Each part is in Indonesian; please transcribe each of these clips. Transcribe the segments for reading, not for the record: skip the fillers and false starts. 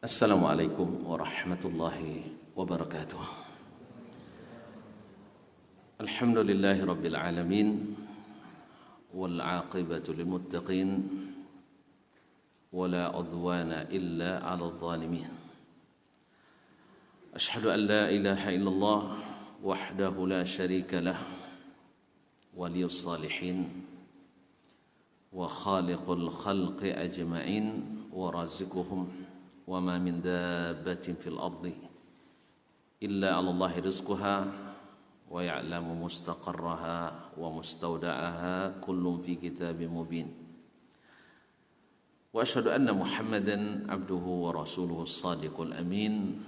Assalamualaikum warahmatullahi wabarakatuh. Alhamdulillahi rabbil alamin wal aqibatu lil muttaqin wala udwana illa 'alal zalimin. Ashhadu an la ilaha illallah wahdahu la syarika lah waliyus salihin wa khaliqul khalqi ajma'in wa razikuhum wa ma min dabbatin fil ardi illa 'ala Allahi rizquha wa ya'lamu mustaqarraha wa mustawda'aha kullun fi kitabin mubin. Wa asyhadu anna Muhammadan 'abduhu wa rasuluhu as-sadiqul amin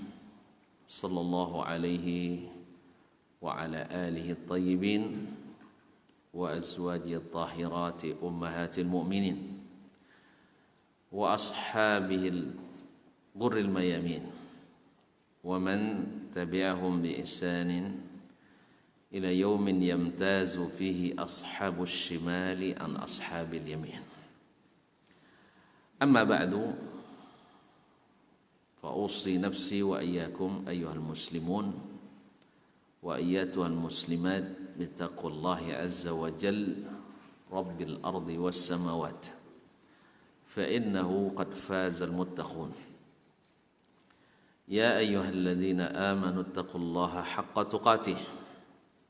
sallallahu alaihi wa ala alihi at-tayyibin wa azwajihi at-tahirati ummahatil mu'minin wa ashabihi غر الميامين ومن تبعهم بإحسان إلى يوم يمتاز فيه أصحاب الشمال عن أصحاب اليمين. أما بعد فأوصي نفسي وإياكم أيها المسلمون وأياتها المسلمات بتقوى الله عز وجل رب الأرض والسماوات فإنه قد فاز المتقون. يا أيها الذين آمنوا اتقوا الله حق تقاته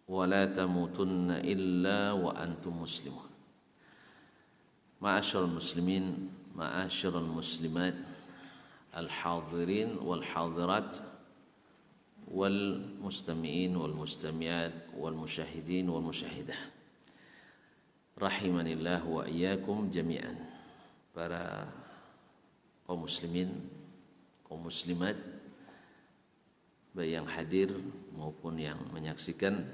ولا تموتن إلا وأنتم مسلمون. معاشر المسلمين معاشر المسلمات الحاضرين والحاضرات والمستمعين والمستمعات والمشاهدين والمشاهدات رحمني الله وإياكم جميعا. Para kaum muslimin, kaum muslimat, baik yang hadir maupun yang menyaksikan,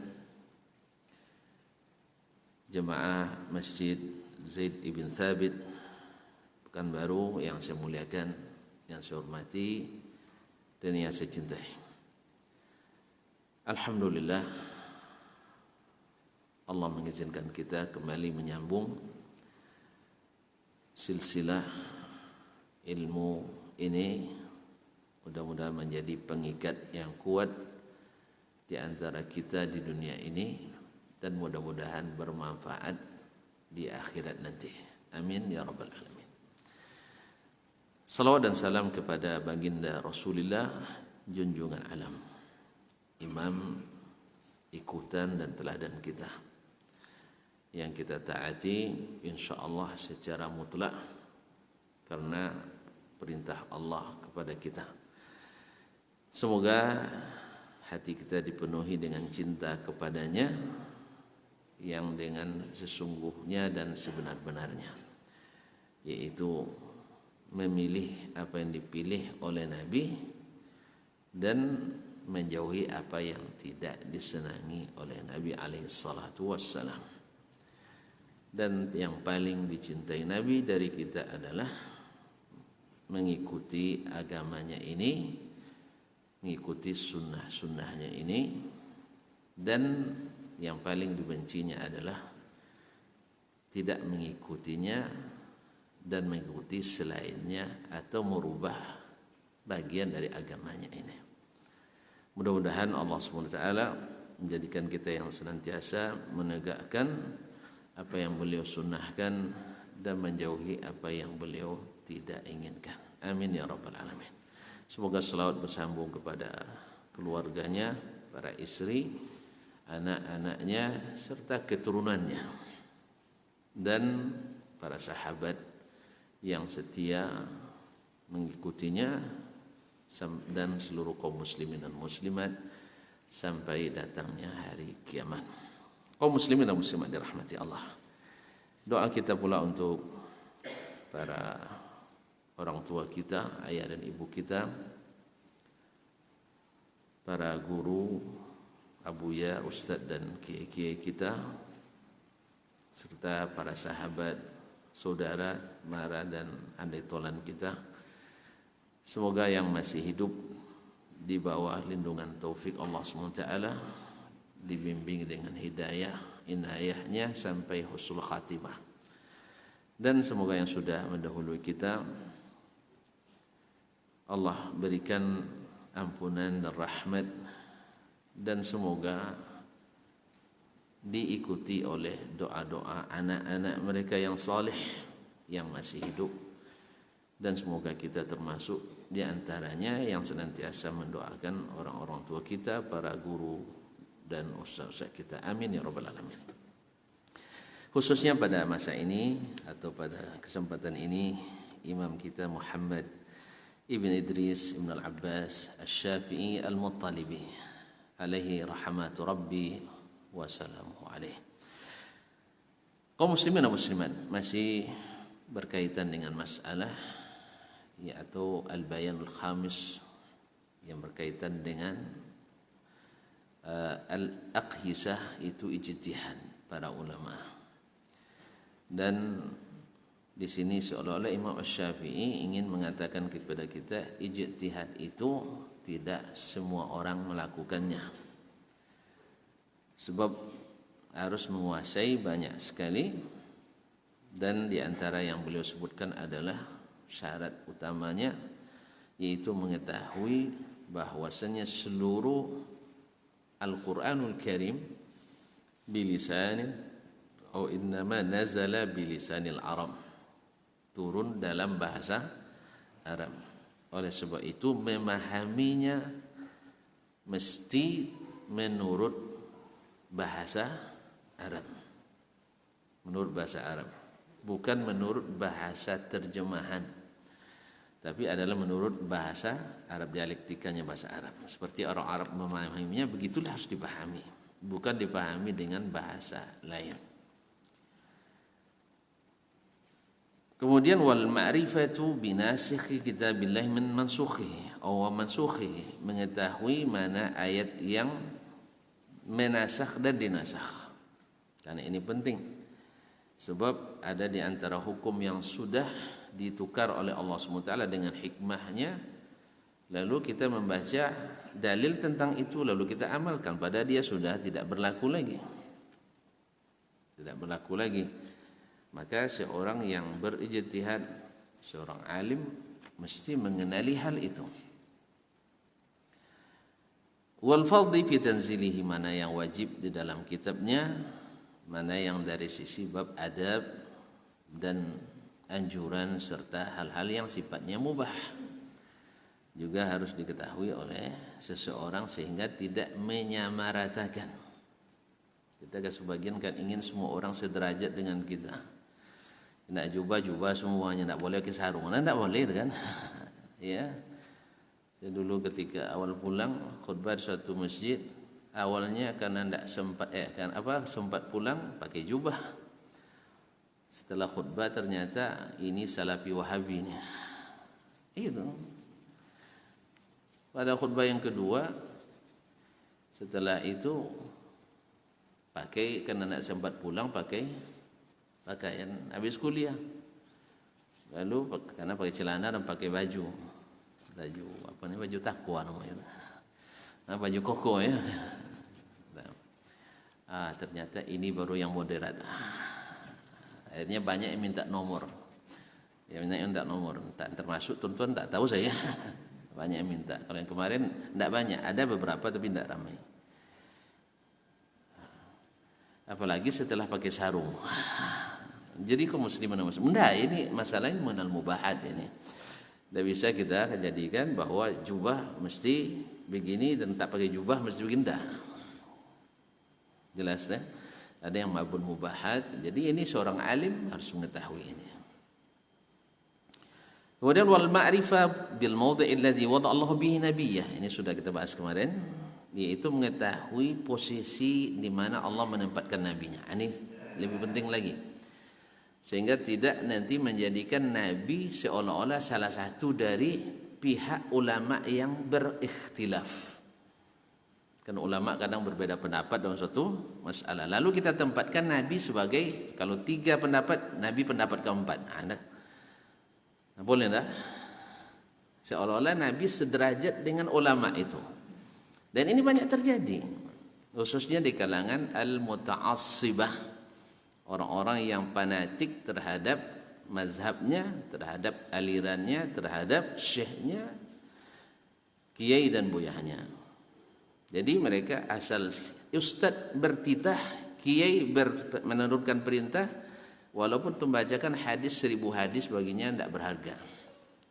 jemaah Masjid Zaid ibn Thabit Pekanbaru yang saya muliakan, yang saya hormati dan yang saya cintai. Alhamdulillah, Allah mengizinkan kita kembali menyambung silsilah ilmu ini. Mudah-mudahan menjadi pengikat yang kuat di antara kita di dunia ini dan mudah-mudahan bermanfaat di akhirat nanti. Amin ya rabbal alamin. Salawat dan salam kepada baginda Rasulullah, junjungan alam, imam ikutan dan teladan kita, yang kita taati insyaallah secara mutlak karena perintah Allah kepada kita. Semoga hati kita dipenuhi dengan cinta kepadanya yang dengan sesungguhnya dan sebenar-benarnya, yaitu memilih apa yang dipilih oleh Nabi dan menjauhi apa yang tidak disenangi oleh Nabi alaihi salatu wassalam. Dan yang paling dicintai Nabi dari kita adalah mengikuti agamanya ini, mengikuti sunnah-sunnahnya ini, dan yang paling dibencinya adalah tidak mengikutinya dan mengikuti selainnya atau merubah bagian dari agamanya ini. Mudah-mudahan Allah SWT menjadikan kita yang senantiasa menegakkan apa yang beliau sunnahkan dan menjauhi apa yang beliau tidak inginkan. Amin ya rabbal alamin. Semoga selawat bersambung kepada keluarganya, para istri, anak-anaknya, serta keturunannya, dan para sahabat yang setia mengikutinya, dan seluruh kaum muslimin dan muslimat sampai datangnya hari kiamat. Kaum muslimin dan muslimat dirahmati Allah. Doa kita pula untuk para orang tua kita, ayah dan ibu kita, para guru, abuya, ustadz dan kiai-kiai kita, serta para sahabat, saudara, mara dan andai tolan kita. Semoga yang masih hidup di bawah lindungan taufik Allah SWT dibimbing dengan hidayah, inayahnya sampai husnul khatimah. Dan semoga yang sudah mendahului kita Allah berikan ampunan dan rahmat, dan semoga diikuti oleh doa-doa anak-anak mereka yang saleh yang masih hidup, dan semoga kita termasuk di antaranya yang senantiasa mendoakan orang-orang tua kita, para guru dan ustaz-ustaz kita. Amin ya rabbal alamin. Khususnya pada masa ini atau pada kesempatan ini, imam kita Muhammad Ibn Idris Ibn Al-Abbas Al-Syafi'i Al-Muttalibi alaihi rahmatu rabbi wa salamuhu alaih. Kaum muslimin dan muslimat, masih berkaitan dengan masalah yaitu al-bayanul khamis yang berkaitan dengan al-aqyisah, itu ijtihad para ulama. Dan di sini seolah-olah Imam Asy-Syafi'i ingin mengatakan kepada kita, ijtihad itu tidak semua orang melakukannya, sebab harus menguasai banyak sekali, dan di antara yang beliau sebutkan adalah syarat utamanya yaitu mengetahui bahwasanya seluruh Al-Qur'anul Karim bilisanin atau innama nazala bilisanil Arab, turun dalam bahasa Arab. Oleh sebab itu memahaminya mesti menurut bahasa Arab, menurut bahasa Arab, bukan menurut bahasa terjemahan, tapi adalah menurut bahasa Arab, dialektikanya bahasa Arab. Seperti orang Arab memahaminya, begitulah harus dipahami, bukan dipahami dengan bahasa lain. Kemudian wal ma'rifatu binasikhi kitabillah min mansukhihi atau mansukhihi, mengetahui mana ayat yang menasakh dan dinasakh. Karena ini penting, sebab ada di antara hukum yang sudah ditukar oleh Allah SWT dengan hikmahnya, lalu kita membaca dalil tentang itu lalu kita amalkan, pada dia sudah tidak berlaku lagi. Tidak berlaku lagi. Maka seorang yang berijtihad, seorang alim mesti mengenali hal itu. Wal fadhi fi tanzilihi, mana yang wajib di dalam kitabnya, mana yang dari sisi bab adab dan anjuran serta hal-hal yang sifatnya mubah, juga harus diketahui oleh seseorang sehingga tidak menyamaratakan. Kita sebagian kan ingin semua orang sederajat dengan kita. Nak jubah semuanya, nak boleh ke sarung, nak boleh kan? Ya. Saya dulu ketika awal pulang khutbah di suatu masjid, awalnya karena tidak sempat pulang pakai jubah. Setelah khutbah ternyata ini salafi wahabi ini. Itu. Pada khutbah yang kedua, setelah itu pakai, karena tidak sempat pulang pakai pakaian habis kuliah, lalu karena pakai celana dan pakai baju apa nih, baju takwa namanya, baju koko ya. Ternyata ini baru yang moderat. Akhirnya banyak yang minta nomor, tak termasuk tuan-tuan, tak tahu saya. Banyak yang minta. Kalau yang kemarin tidak banyak, ada beberapa tapi tidak ramai. Apalagi setelah pakai sarung. Jadi kaum muslimin dan muslimat, nah ini masalahnya mengenal mubahat ini. Tidak bisa kita jadikan bahwa jubah mesti begini dan tak pakai jubah mesti begini, dah. Jelas kan? Ada yang mabun mubahat. Jadi ini seorang alim harus mengetahui ini. Kemudian wal ma'rifah bil mawdi' allazi wada'a Allah bihi nabiyyah. Ini sudah kita bahas kemarin, yaitu mengetahui posisi di mana Allah menempatkan nabinya. Ini lebih penting lagi. Sehingga tidak nanti menjadikan nabi seolah-olah salah satu dari pihak ulama yang berikhtilaf. Kan ulama kadang berbeda pendapat dalam suatu masalah. Lalu kita tempatkan Nabi sebagai, kalau 3 pendapat, Nabi pendapat keempat. Boleh tak? Seolah-olah Nabi sederajat dengan ulama itu. Dan ini banyak terjadi, khususnya di kalangan al-muta'assibah, orang-orang yang fanatik terhadap mazhabnya, terhadap alirannya, terhadap syekhnya, kiai dan buyahnya. Jadi mereka asal ustaz bertitah, kiai menurunkan perintah, walaupun membacakan hadis 1000 hadis baginya tidak berharga.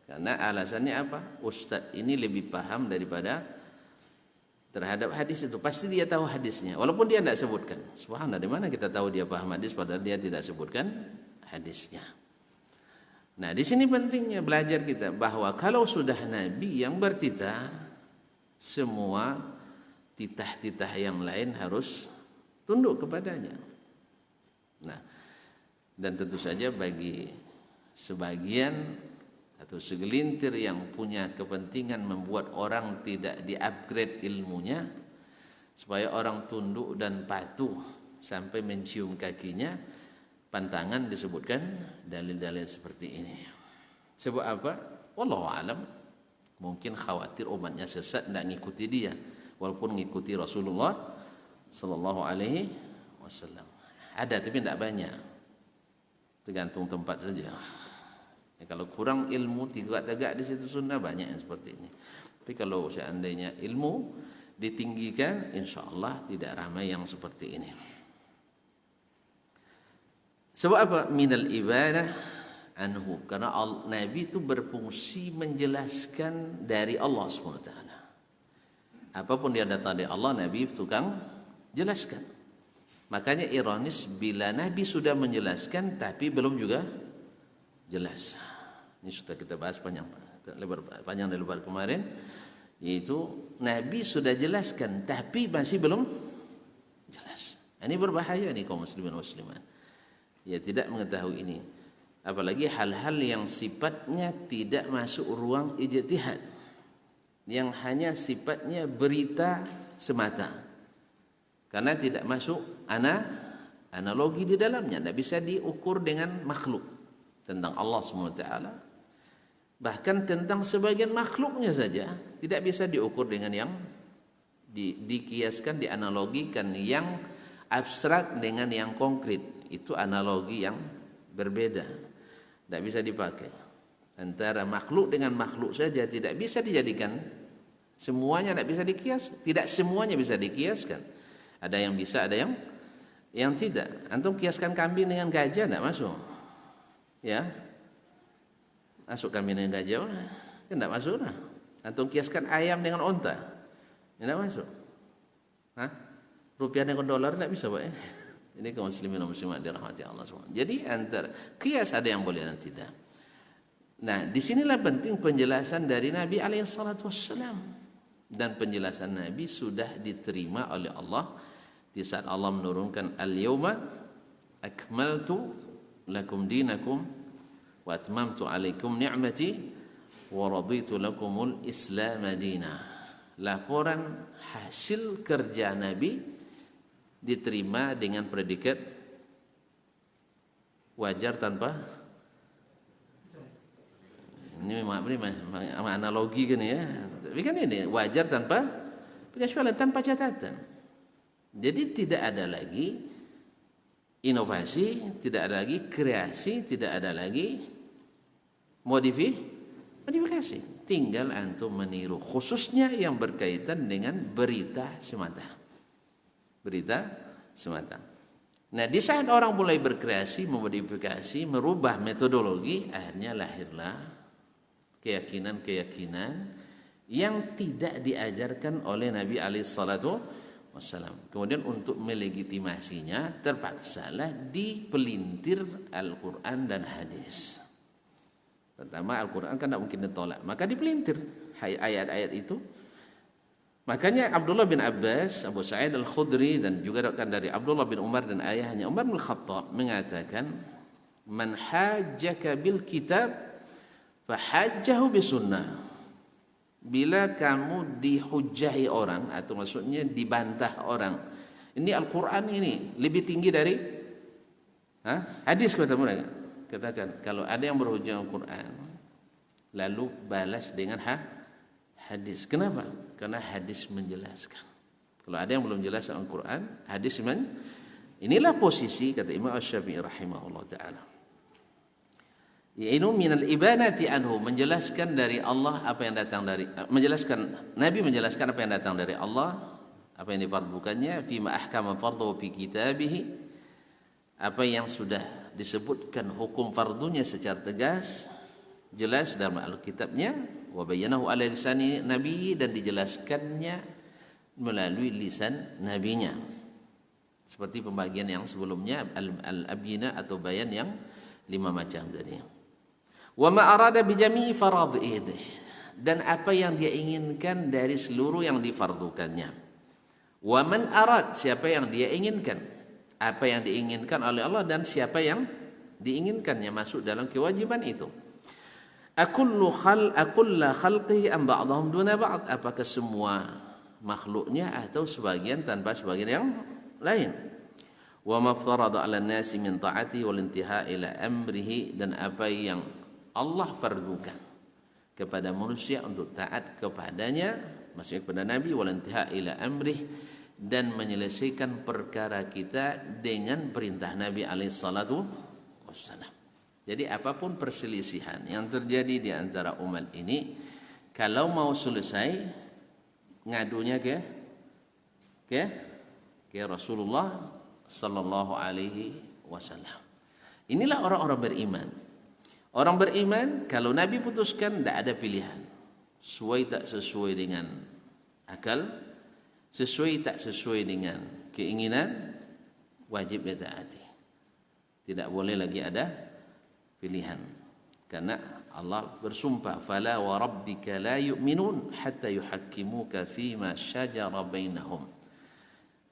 Karena alasannya apa? Ustaz ini lebih paham daripada terhadap hadis itu. Pasti dia tahu hadisnya, walaupun dia tidak sebutkan. Subhanallah, di mana kita tahu dia paham hadis padahal dia tidak sebutkan hadisnya. Nah, di sini pentingnya belajar kita bahwa kalau sudah Nabi yang bertitah, semua titah-titah yang lain harus tunduk kepadanya. Nah, dan tentu saja bagi sebagian atau segelintir yang punya kepentingan membuat orang tidak di-upgrade ilmunya, supaya orang tunduk dan patuh sampai mencium kakinya, pantangan disebutkan dalil-dalil seperti ini. Sebab apa? Wallahu alam. Mungkin khawatir umatnya sesat, tidak ngikuti dia, walaupun ngikuti Rasulullah sallallahu alaihi wasallam. Ada tapi tidak banyak. Tergantung tempat saja. Ya, kalau kurang ilmu tegak-tegak di situ sunnah, banyak yang seperti ini. Tapi kalau seandainya ilmu ditinggikan, insyaallah tidak ramai yang seperti ini. Sebab apa? Minal ibadah anhu, karena Nabi itu berfungsi menjelaskan dari Allah SWT. Apapun dia datang dari Allah, Nabi tukang jelaskan. Makanya ironis bila Nabi sudah menjelaskan tapi belum juga jelas. Ini sudah kita bahas panjang dan lebar kemarin, yaitu Nabi sudah jelaskan tapi masih belum jelas. Ini berbahaya nih kaum muslimin muslimat. Ya, tidak mengetahui ini. Apalagi hal-hal yang sifatnya tidak masuk ruang ijtihad, yang hanya sifatnya berita semata, karena tidak masuk analogi di dalamnya, tidak bisa diukur dengan makhluk tentang Allah SWT. Bahkan tentang sebagian makhluknya saja tidak bisa diukur dengan yang dikiaskan, dianalogikan yang abstrak dengan yang konkret. Itu analogi yang berbeda, tidak bisa dipakai. Antara makhluk dengan makhluk saja tidak bisa dijadikan, semuanya tidak bisa dikias, tidak semuanya bisa dikiaskan. Ada yang bisa, ada yang tidak. Antum kiaskan kambing dengan gajah tidak masuk, ya? Masuk kambing dengan gajah, kan tidak masuk lah. Antum kiaskan ayam dengan onta, tidak masuk. Rupiah dengan dolar tidak bisa, Pak. Ini kaum muslimin dan muslimat dirahmati Allah SWT. Jadi antara kias ada yang boleh dan tidak. Nah, disinilah penting penjelasan dari Nabi SAW. Dan penjelasan Nabi sudah diterima oleh Allah di saat Allah menurunkan al-yawma akmaltu lakum dinakum wa atmamtu alaikum ni'mati wa raditu lakumul islam madina. Laporan hasil kerja Nabi diterima dengan predikat wajar tanpa, ini analogi kan ya, tapi kan ini wajar tanpa pengecualian, tanpa catatan. Jadi tidak ada lagi inovasi, tidak ada lagi kreasi, tidak ada lagi modifikasi. Tinggal antum meniru, khususnya yang berkaitan dengan berita semata. Berita semata. Nah, di saat orang mulai berkreasi, memodifikasi, merubah metodologi, akhirnya lahirlah keyakinan-keyakinan yang tidak diajarkan oleh Nabi SAW. Kemudian untuk melegitimasinya terpaksalah dipelintir Al-Quran dan hadis. Pertama, Al-Quran kan tidak mungkin ditolak, maka dipelintir ayat-ayat itu. Makanya Abdullah bin Abbas, Abu Sa'id Al-Khudri, dan juga dari Abdullah bin Umar dan ayahnya Umar bin Khattab mengatakan, man hajjaka bil kitab fahajjahu bis sunnah. bila kamu dihujahi orang atau maksudnya dibantah orang, ini Al-Quran ini lebih tinggi dari hadis, kata mereka. Katakan kalau ada yang berhujah Al-Quran lalu balas dengan hadis. Kenapa? Karena hadis menjelaskan. Kalau ada yang belum jelas Al-Quran, hadis inilah posisi kata Imam Asy-Syafi'i rahimahullah taala. Yaitu minal ibanati anhu, menjelaskan dari Allah apa yang datang dari Nabi menjelaskan apa yang datang dari Allah, apa yang difardukannya, fi ma ahkama fardu fi kitabih, apa yang sudah disebutkan hukum fardunya secara tegas jelas dalam Alkitabnya, wa bayyanahu ala lisani nabi, dan dijelaskannya melalui lisan nabinya. Seperti pembagian yang sebelumnya al-abyina atau bayan yang 5 macam tadi. Wa ma arada bi jami'i faraidih, dan apa yang dia inginkan dari seluruh yang difardukannya. Wa man arad, siapa yang dia inginkan, apa yang diinginkan oleh Allah dan siapa yang diinginkannya masuk dalam kewajiban itu. Akullu khalqihi am ba'dhum duna ba'd, apakah semua makhluknya atau sebagian tanpa sebagian yang lain. Wa maftarada 'ala an-nasi min ta'ati wal intihai ila amrihi, dan apa yang Allah fardukan kepada manusia untuk taat kepadanya, maksudnya kepada Nabi, wal intihai ila amrih, dan menyelesaikan perkara kita dengan perintah Nabi alaihi salatu wassalam. Jadi apapun perselisihan yang terjadi di antara umat ini, kalau mau selesai ngadunya ke Rasulullah sallallahu alaihi wasallam. Inilah orang-orang beriman. Orang beriman kalau Nabi putuskan tidak ada pilihan. Sesuai tak sesuai dengan akal, sesuai tak sesuai dengan keinginan, wajib ditaati. Tidak boleh lagi ada pilihan. Karena Allah bersumpah, fala wa rabbika la yu'minun hatta yuhakkimuka fima syajara bainahum.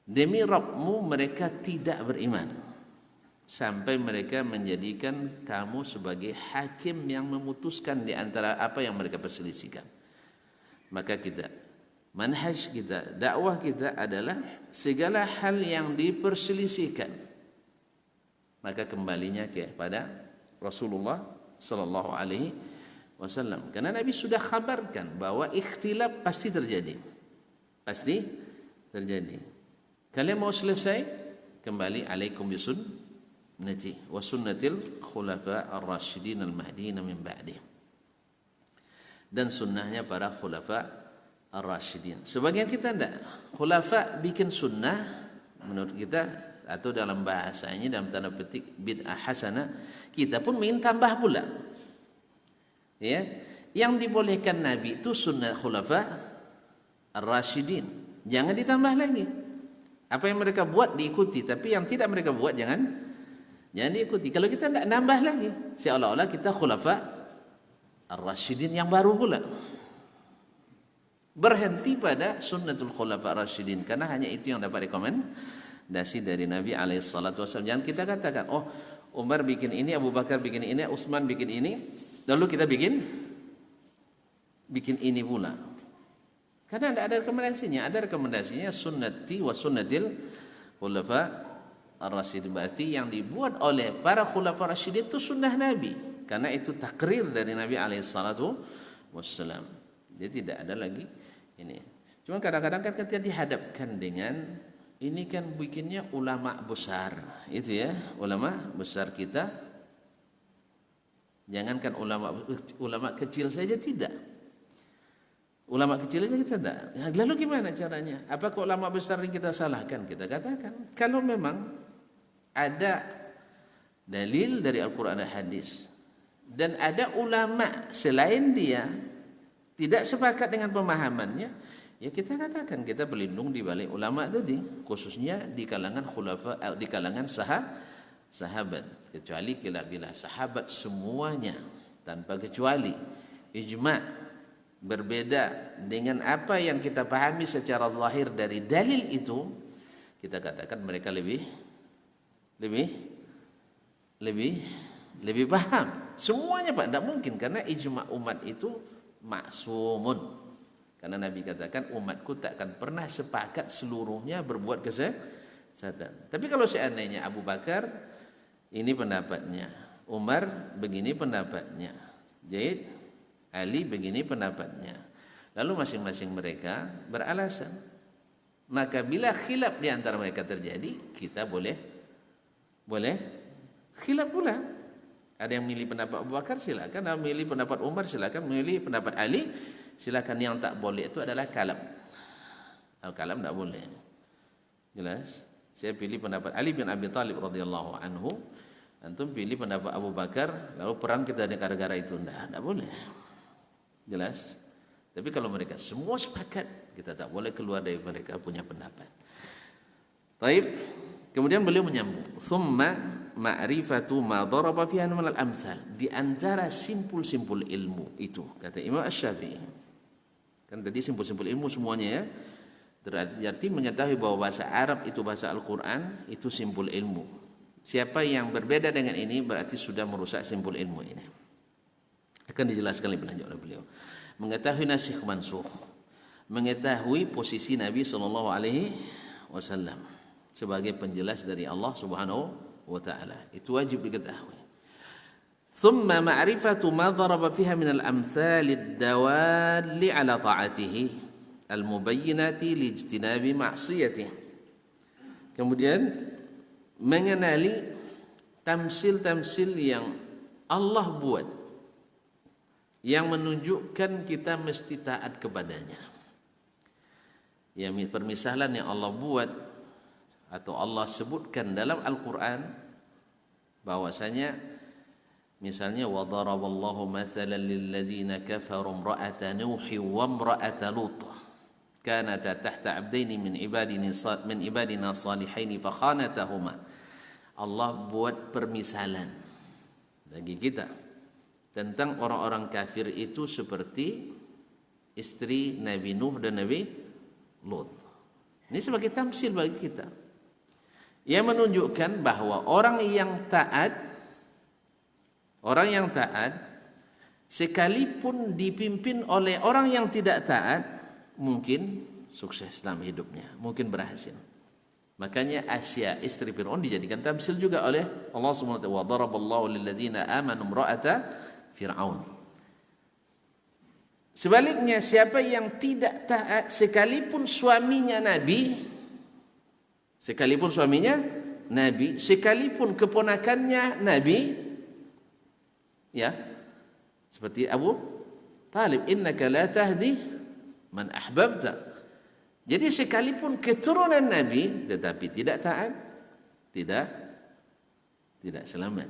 Demi Rabbmu mereka tidak beriman sampai mereka menjadikan kamu sebagai hakim yang memutuskan di antara apa yang mereka perselisihkan. Maka kita, manhaj kita, dakwah kita adalah segala hal yang diperselisihkan, maka kembalinya kepada Rasulullah sallallahu alaihi wasallam. Karena Nabi sudah khabarkan bahwa ikhtilaf pasti terjadi. Pasti terjadi. Kalian mau selesai, kembali alaikum bisun wa sunnatil khulafa ar-rasyidin al-mahdiin min ba'di, dan sunnahnya para khulafa ar-rasyidin. Sebagian kita tidak, khulafa bikin sunnah menurut kita, atau dalam bahasanya dalam tanda petik bid'ah hasanah, kita pun ingin tambah pula. Ya, yang dibolehkan Nabi itu sunnah khulafa ar-rasyidin, jangan ditambah lagi. Apa yang mereka buat diikuti, tapi yang tidak mereka buat jangan diikuti. Kalau kita tidak nambah lagi, seolah-olah kita khulafa ar-rasyidin yang baru pula. Berhenti pada sunnatul khulafa ar-rasyidin, karena hanya itu yang dapat rekomendasi dari Nabi alaihi salatu wasallam. Jangan kita katakan, oh Umar bikin ini, Abu Bakar bikin ini, Utsman bikin ini, lalu kita bikin ini pula. Karena tidak ada rekomendasinya. Ada rekomendasinya sunnati wa sunnatil khulafa ar-rasyidin. Berarti yang dibuat oleh para khulafa ar-rasyidin itu sunnah Nabi. Karena itu takrir dari Nabi alaihi salatu wassalam. Jadi tidak ada lagi ini. Cuma kadang-kadang kan kita dihadapkan dengan ini kan bikinnya ulama besar. Itu ya, ulama besar kita. Jangankan ulama kecil saja tidak. Ulama kecil saja kita tidak. Lalu gimana caranya? Apakah ulama besar yang kita salahkan? Kita katakan, kalau memang ada dalil dari Al-Quran dan Hadis, dan ada ulama selain dia tidak sepakat dengan pemahamannya, ya kita katakan kita berlindung di balik ulama tadi, khususnya di kalangan khulafa, di kalangan sahabat. Kecuali bila sahabat semuanya tanpa kecuali ijma' berbeda dengan apa yang kita pahami secara zahir dari dalil itu, kita katakan mereka lebih paham. Semuanya Pak, tidak mungkin, karena ijma' umat itu maksumun. Karena Nabi katakan umatku tak akan pernah sepakat seluruhnya berbuat kesesatan. Tapi kalau seandainya Abu Bakar ini pendapatnya, Umar begini pendapatnya, Zaid, Ali begini pendapatnya, lalu masing-masing mereka beralasan, maka bila khilaf di antara mereka terjadi, kita boleh khilaf pula. Ada yang milih pendapat Abu Bakar, silakan. Ada yang milih pendapat Umar, silakan. Milih pendapat Ali, silakan. Yang tak boleh itu adalah kalam. Kalam tak boleh. Jelas? Saya pilih pendapat Ali bin Abi Thalib radhiyallahu anhu. Antum pilih pendapat Abu Bakar, lalu perang kita di gara-gara itu. Tak boleh. Jelas? Tapi kalau mereka semua sepakat, kita tak boleh keluar dari mereka punya pendapat. Baik. Kemudian beliau menyambung, "Tsumma ma'rifatu ma daraba fiha min al-amthal." Di antara simpul-simpul ilmu itu, kata Imam Asy-Syafi'i. Kan tadi simpul-simpul ilmu semuanya ya. Berarti mengetahui bahwa bahasa Arab itu bahasa Al-Qur'an, itu simpul ilmu. Siapa yang berbeda dengan ini berarti sudah merusak simpul ilmu ini. Akan dijelaskan lebih lanjut oleh beliau. Mengetahui nasikh mansukh, mengetahui posisi Nabi sallallahu alaihi wasallam sebagai penjelas dari Allah Subhanahu wa taala, itu wajib diketahui. Thumma ma'rifatu ma daraba fiha min al-amthal ad-dawali ala ta'atihi al-mubayyinati li ijtinabi ma'siyatihi. Kemudian mengenali tamsil-tamsil yang Allah buat yang menunjukkan kita mesti taat kepadanya. Ya, permisalan yang Allah buat atau Allah sebutkan dalam Al-Qur'an bahwasanya misalnya wa daraballahu mathalan lil ladzina kafaru imra'ata nuhi wa imra'ata lut kanata tahta 'abdaini min ibadina salihaini fa khanatahuma. Allah buat permisalan bagi kita tentang orang-orang kafir itu seperti istri Nabi Nuh dan Nabi Lut. Ini sebagai tamsil bagi kita yang menunjukkan bahwa orang yang taat sekalipun dipimpin oleh orang yang tidak taat mungkin sukses dalam hidupnya, mungkin berhasil. Makanya Asya istri Fir'aun dijadikan tamsil juga oleh Allah Subhanahu wa taala, wa daraballahu lil ladzina amanu imra'ata Fir'aun. Sebaliknya siapa yang tidak taat sekalipun suaminya Nabi, sekalipun keponakannya Nabi, ya, seperti Abu Talib, innaka la tahdi man ahbabta. Jadi sekalipun keturunan Nabi tetapi tidak taat, tidak selamat.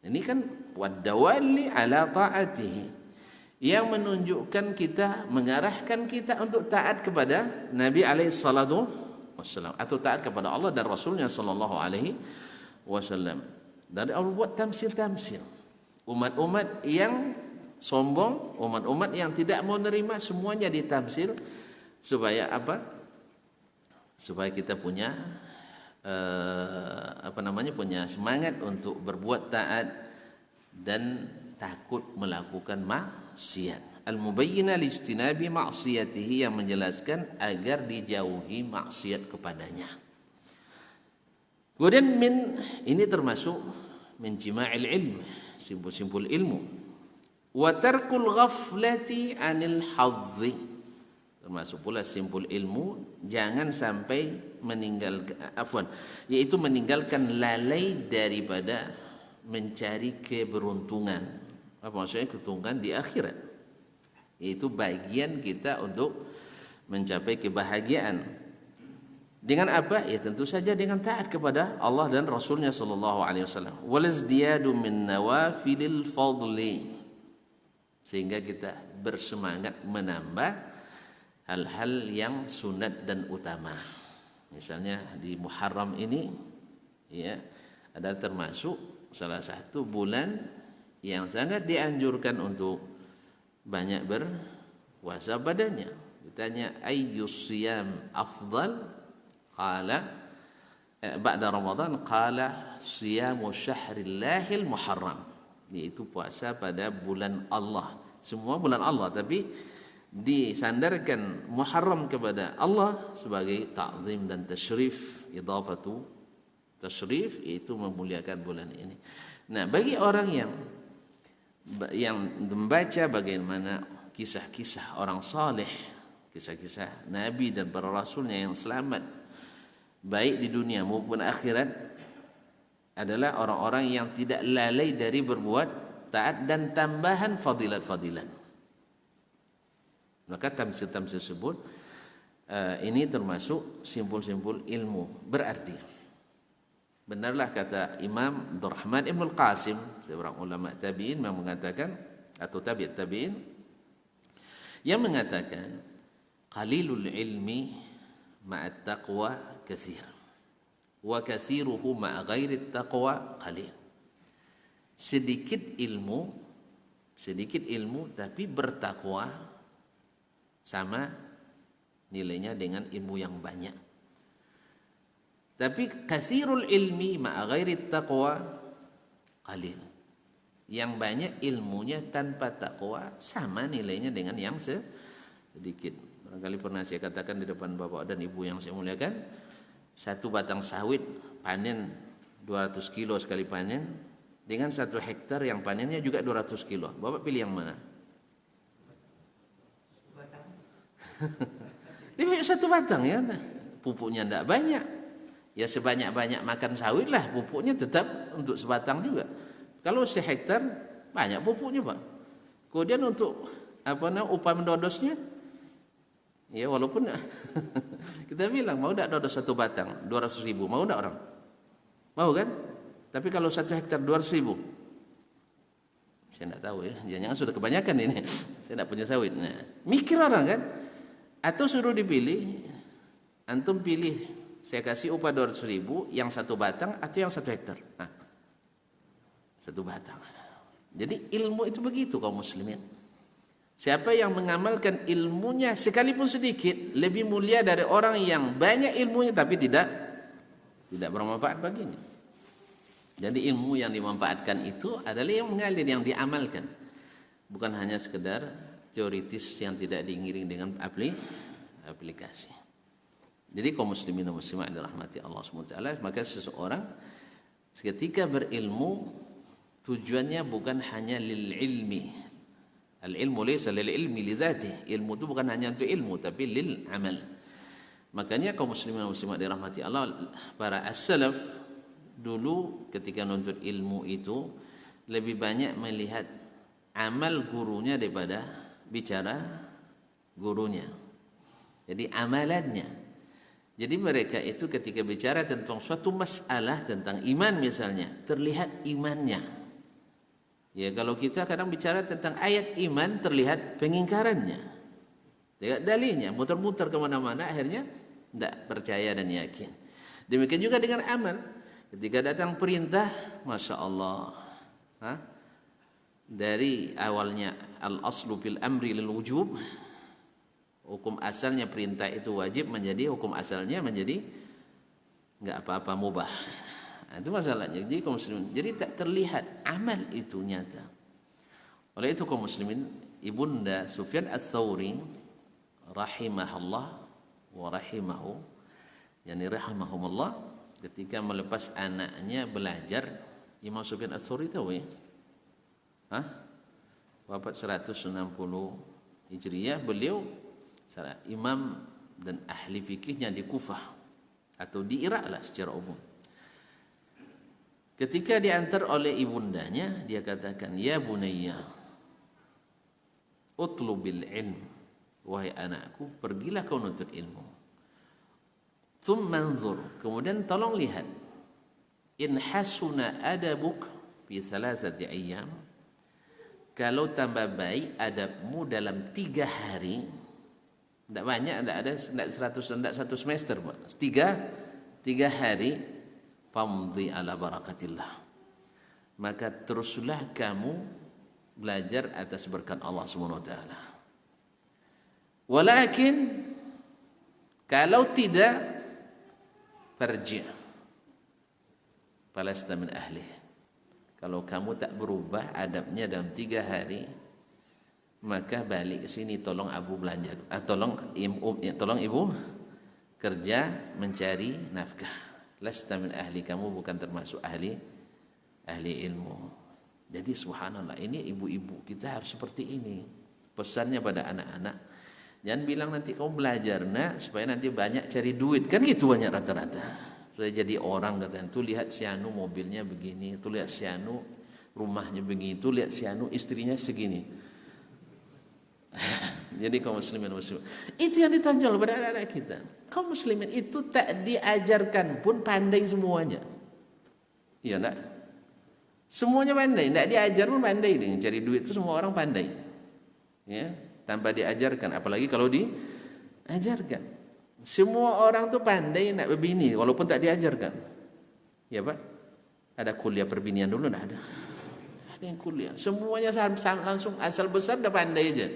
Ini kan wadawali ala ta'atihi, yang menunjukkan kita, mengarahkan kita untuk taat kepada Nabi alaihi salatu wassalam, atau taat kepada Allah dan Rasulnya sallallahu alaihi wasallam. Dari Allah buat tamsil-tamsil. Umat-umat yang sombong, umat-umat yang tidak mau nerima, semuanya ditamsil supaya apa? Supaya kita punya punya semangat untuk berbuat taat dan takut melakukan maksiat. Al-mubayyinah lijtinabi ma'siyatihi, yang menjelaskan agar dijauhi maksiat kepadanya. Kemudian ini termasuk min jima'il ilm, simpul-simpul ilmu. Wa tarkul ghaflati 'anil hadzi, termasuk pula simpul ilmu, jangan sampai meninggalkan lalai daripada mencari keberuntungan. Apa maksudnya keberuntungan di akhirat? Itu bagian kita untuk mencapai kebahagiaan. Dengan apa? Ya tentu saja dengan taat kepada Allah dan Rasulnya sallallahu alaihi wasallam. Walazdiyadu min nawafilil fadli, sehingga kita bersemangat menambah hal-hal yang sunat dan utama. Misalnya di Muharram ini, ya, ada termasuk salah satu bulan yang sangat dianjurkan untuk banyak berpuasa padanya. Ditanya ayyus siyam afdal, qala ba'da Ramadan, qala siyamu syahrillahil muharram, yaitu puasa pada bulan Allah. Semua bulan Allah, tapi disandarkan muharram kepada Allah sebagai ta'zim dan tasyrif, idafatu tasyrif, itu memuliakan bulan ini. Nah, bagi orang yang membaca bagaimana kisah-kisah orang saleh, kisah-kisah nabi dan para rasulnya yang selamat baik di dunia maupun akhirat, adalah orang-orang yang tidak lalai dari berbuat taat dan tambahan fadilat-fadilat. Maka tamsil-tamsil tersebut ini termasuk simpul-simpul ilmu. Berarti benarlah kata Imam Abdurrahman Ibn Al-Qasim, seorang ulama tabi'in yang mengatakan, atau tabi'at tabi'in, yang mengatakan qalilul ilmi ma'at taqwa katsir wa katsiruhu ma'a ghairi taqwa qalil. Sedikit ilmu tapi bertakwa sama nilainya dengan ilmu yang banyak. Tapi katsirul ilmi ma'a ghairi taqwa qalil. Yang banyak ilmunya tanpa takwa sama nilainya dengan yang sedikit. Barangkali pernah saya katakan di depan Bapak dan Ibu yang saya muliakan, satu batang sawit panen 200 kilo sekali panen, dengan 1 hektar yang panennya juga 200 kilo. Bapak pilih yang mana? Dia satu batang ya, pupuknya tidak banyak. Ya sebanyak-banyak makan sawit lah, pupuknya tetap untuk sebatang juga. Kalau sehektar banyak pupuknya Pak. Kemudian untuk upah mendodosnya, ya walaupun kita bilang mau tidak dodos satu batang 200.000, mau tidak orang? Mau kan? Tapi kalau 1 hektar 200.000, saya tidak tahu ya. Jangan sudah kebanyakan ini. Saya tidak punya sawit. Nah, mikir orang kan? Atau suruh dipilih, antum pilih, saya kasih upah 200.000 yang 1 batang atau yang 1 hektar. Nah, 1 batang. Jadi ilmu itu begitu kaum muslimin. Siapa yang mengamalkan ilmunya sekalipun sedikit, lebih mulia dari orang yang banyak ilmunya tapi tidak bermanfaat baginya. Jadi ilmu yang dimanfaatkan itu adalah yang mengalir, yang diamalkan. Bukan hanya sekedar teoritis yang tidak diiringi dengan aplikasi. Jadi kaum muslimin dan muslimat dirahmati Allah SWT, maka seseorang ketika berilmu tujuannya bukan hanya lil ilmi. Al ilmu laysa lil ilmi li dzatihi. Ilmu itu bukan hanya untuk ilmu tapi lil amal. Makanya kaum muslimin dan muslimat dirahmati Allah, para as-salaf dulu ketika menuntut ilmu itu lebih banyak melihat amal gurunya daripada bicara gurunya. Jadi amalannya. Jadi mereka itu ketika bicara tentang suatu masalah, tentang iman misalnya, terlihat imannya. Ya kalau kita kadang bicara tentang ayat iman, terlihat pengingkarannya. Tidak dalilnya, muter-muter kemana-mana, akhirnya tidak percaya dan yakin. Demikian juga dengan amal. Ketika datang perintah, Masya Allah, dari awalnya al-aslu fil amri lil wujub, hukum asalnya perintah itu wajib, menjadi hukum asalnya menjadi enggak apa-apa mubah. Nah, itu masalahnya. Jadi kaum muslimin, jadi tak terlihat amal itu nyata. Oleh itu kaum muslimin, Ibunda Sufyan Ats-Tsauri rahimahullah wa rahimahu, yani rahimahumullah, ketika melepas anaknya belajar, Imam Sufyan Ats-Tsauri tahu ya? Wafat 160 Hijriah, beliau imam dan ahli fikihnya di Kufah atau di Irak lah secara umum. Ketika diantar oleh ibundanya, dia katakan, ya bunayya utlubil ilm, wahai anakku, pergilah kau nuntut ilmu. Tsumma anzur, kemudian tolong lihat, in hasuna adabuk fi 3 ayyam, kalau tambah baik adabmu dalam 3 hari, tidak banyak, tidak ada 100, tidak 1 semester, 3 hari, famdi ala barakatillah, maka teruslah kamu belajar atas berkat Allah Subhanahu wa taala. Walakin kalau tidak, farji' falasta min ahlihi. Kalau kamu tak berubah adabnya dalam 3 hari, maka balik ke sini, tolong abu belanja, tolong ibu kerja mencari nafkah. Lasta min ahli, kamu bukan termasuk ahli ilmu. Jadi subhanallah, ini ibu-ibu kita harus seperti ini. Pesannya pada anak-anak, jangan bilang nanti kamu belajar nak supaya nanti banyak cari duit, kan gitu banyak rata-rata. Sudah jadi orang katanya, tuh lihat si anu mobilnya begini, tuh lihat si anu rumahnya begitu, lihat si anu istrinya segini. Jadi kaum muslimin muslimat, itu yang ditonjol pada anak-anak kita. Kaum muslimin itu tak diajarkan pun pandai semuanya. Iya enggak? Semuanya pandai, enggak diajar pun pandai dengan cari duit itu semua orang pandai. Ya, tanpa diajarkan, apalagi kalau diajarkan. Semua orang tuh pandai nak berbini walaupun tak diajarkan. Ya Pak? Ada kuliah perbinian dulu enggak ada? Ada yang kuliah. Semuanya langsung asal besar dah pandai aja.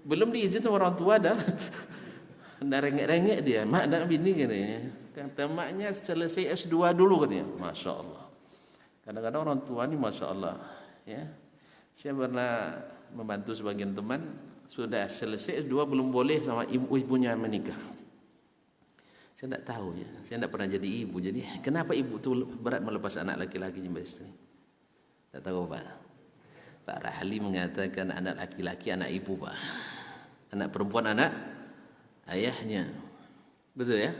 Belum diizin sama orang tua dah rengek-rengek dia, mak nak bini katanya. Kata maknya selesai S2 dulu katanya. Masya Allah. Kadang-kadang orang tua ni Masya Allah. Ya. Saya pernah membantu sebagian teman, sudah selesai S2 belum boleh sama ibunya menikah. Saya tak tahu ya, saya tak pernah jadi ibu. Jadi kenapa ibu tu berat melepas anak laki-laki jumpa istri? Tak tahu Pak. Pak Rahli mengatakan anak laki-laki anak ibu Pak, anak perempuan anak ayahnya. Betul ya?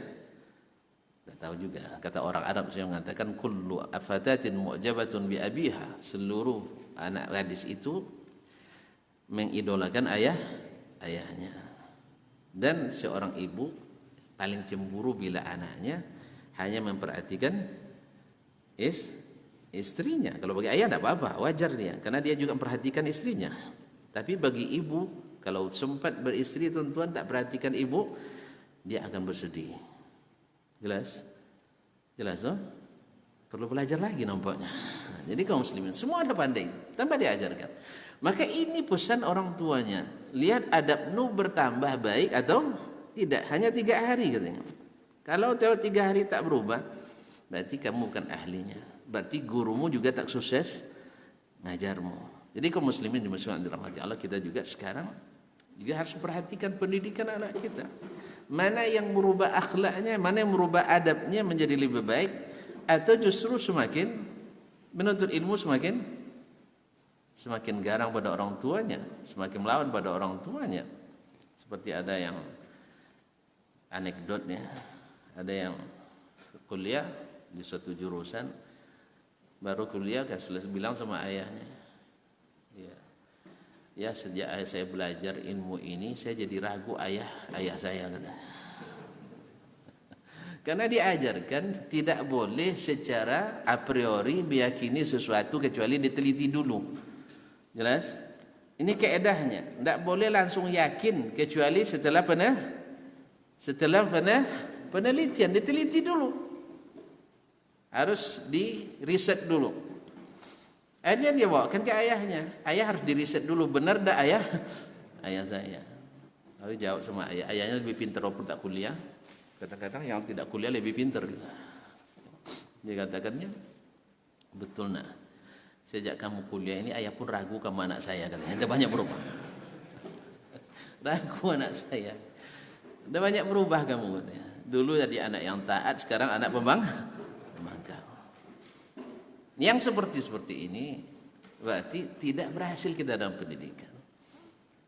Tak tahu juga. Kata orang Arab yang mengatakan kullu afatatin mu'jabatun bi abiha, seluruh anak gadis itu mengidolakan ayahnya. Dan seorang ibu paling cemburu bila anaknya hanya memperhatikan istrinya. Kalau bagi ayah tidak apa-apa, wajar dia, karena dia juga memperhatikan istrinya. Tapi bagi ibu, kalau sempat beristri tuan-tuan tak perhatikan ibu, dia akan bersedih. Jelas? Jelas oh? Perlu belajar lagi nampaknya. Jadi kaum muslimin semua ada pandai tanpa diajarkan. Maka ini pesan orang tuanya. Lihat adabmu bertambah baik atau tidak. Hanya 3 hari katanya. Kalau 3 hari tak berubah, berarti kamu bukan ahlinya. Berarti gurumu juga tak sukses ngajarmu. Jadi kaum muslimin dan muslimat dirahmati Allah, kita juga sekarang juga harus perhatikan pendidikan anak kita. Mana yang merubah akhlaknya, mana yang merubah adabnya menjadi lebih baik, atau justru semakin menuntut ilmu semakin garang pada orang tuanya, semakin melawan pada orang tuanya. Seperti ada yang anekdotnya, ada yang kuliah di suatu jurusan, baru kuliah kan selesai bilang sama ayahnya, ya sejak saya belajar ilmu ini saya jadi ragu ayah saya katanya. Karena diajarkan tidak boleh secara a priori meyakini sesuatu kecuali diteliti dulu. Jelas? Ini kaedahnya, tidak boleh langsung yakin kecuali setelah penelitian, diteliti dulu. Harus di riset dulu. Akhirnya dia bawakan ke ayahnya. Ayah harus di riset dulu, benar dah ayah saya. Lalu jawab sama ayah. Ayahnya lebih pintar walaupun tak kuliah. Kadang-kadang yang tidak kuliah lebih pintar. Dia katakannya, betul nak. Sejak kamu kuliah ini ayah pun ragu kamu anak saya katanya. Ada banyak berubah. Ragu anak saya. Ada banyak berubah kamu katanya. Dulu jadi anak yang taat, sekarang anak pembangkang. Yang seperti ini berarti tidak berhasil kita dalam pendidikan.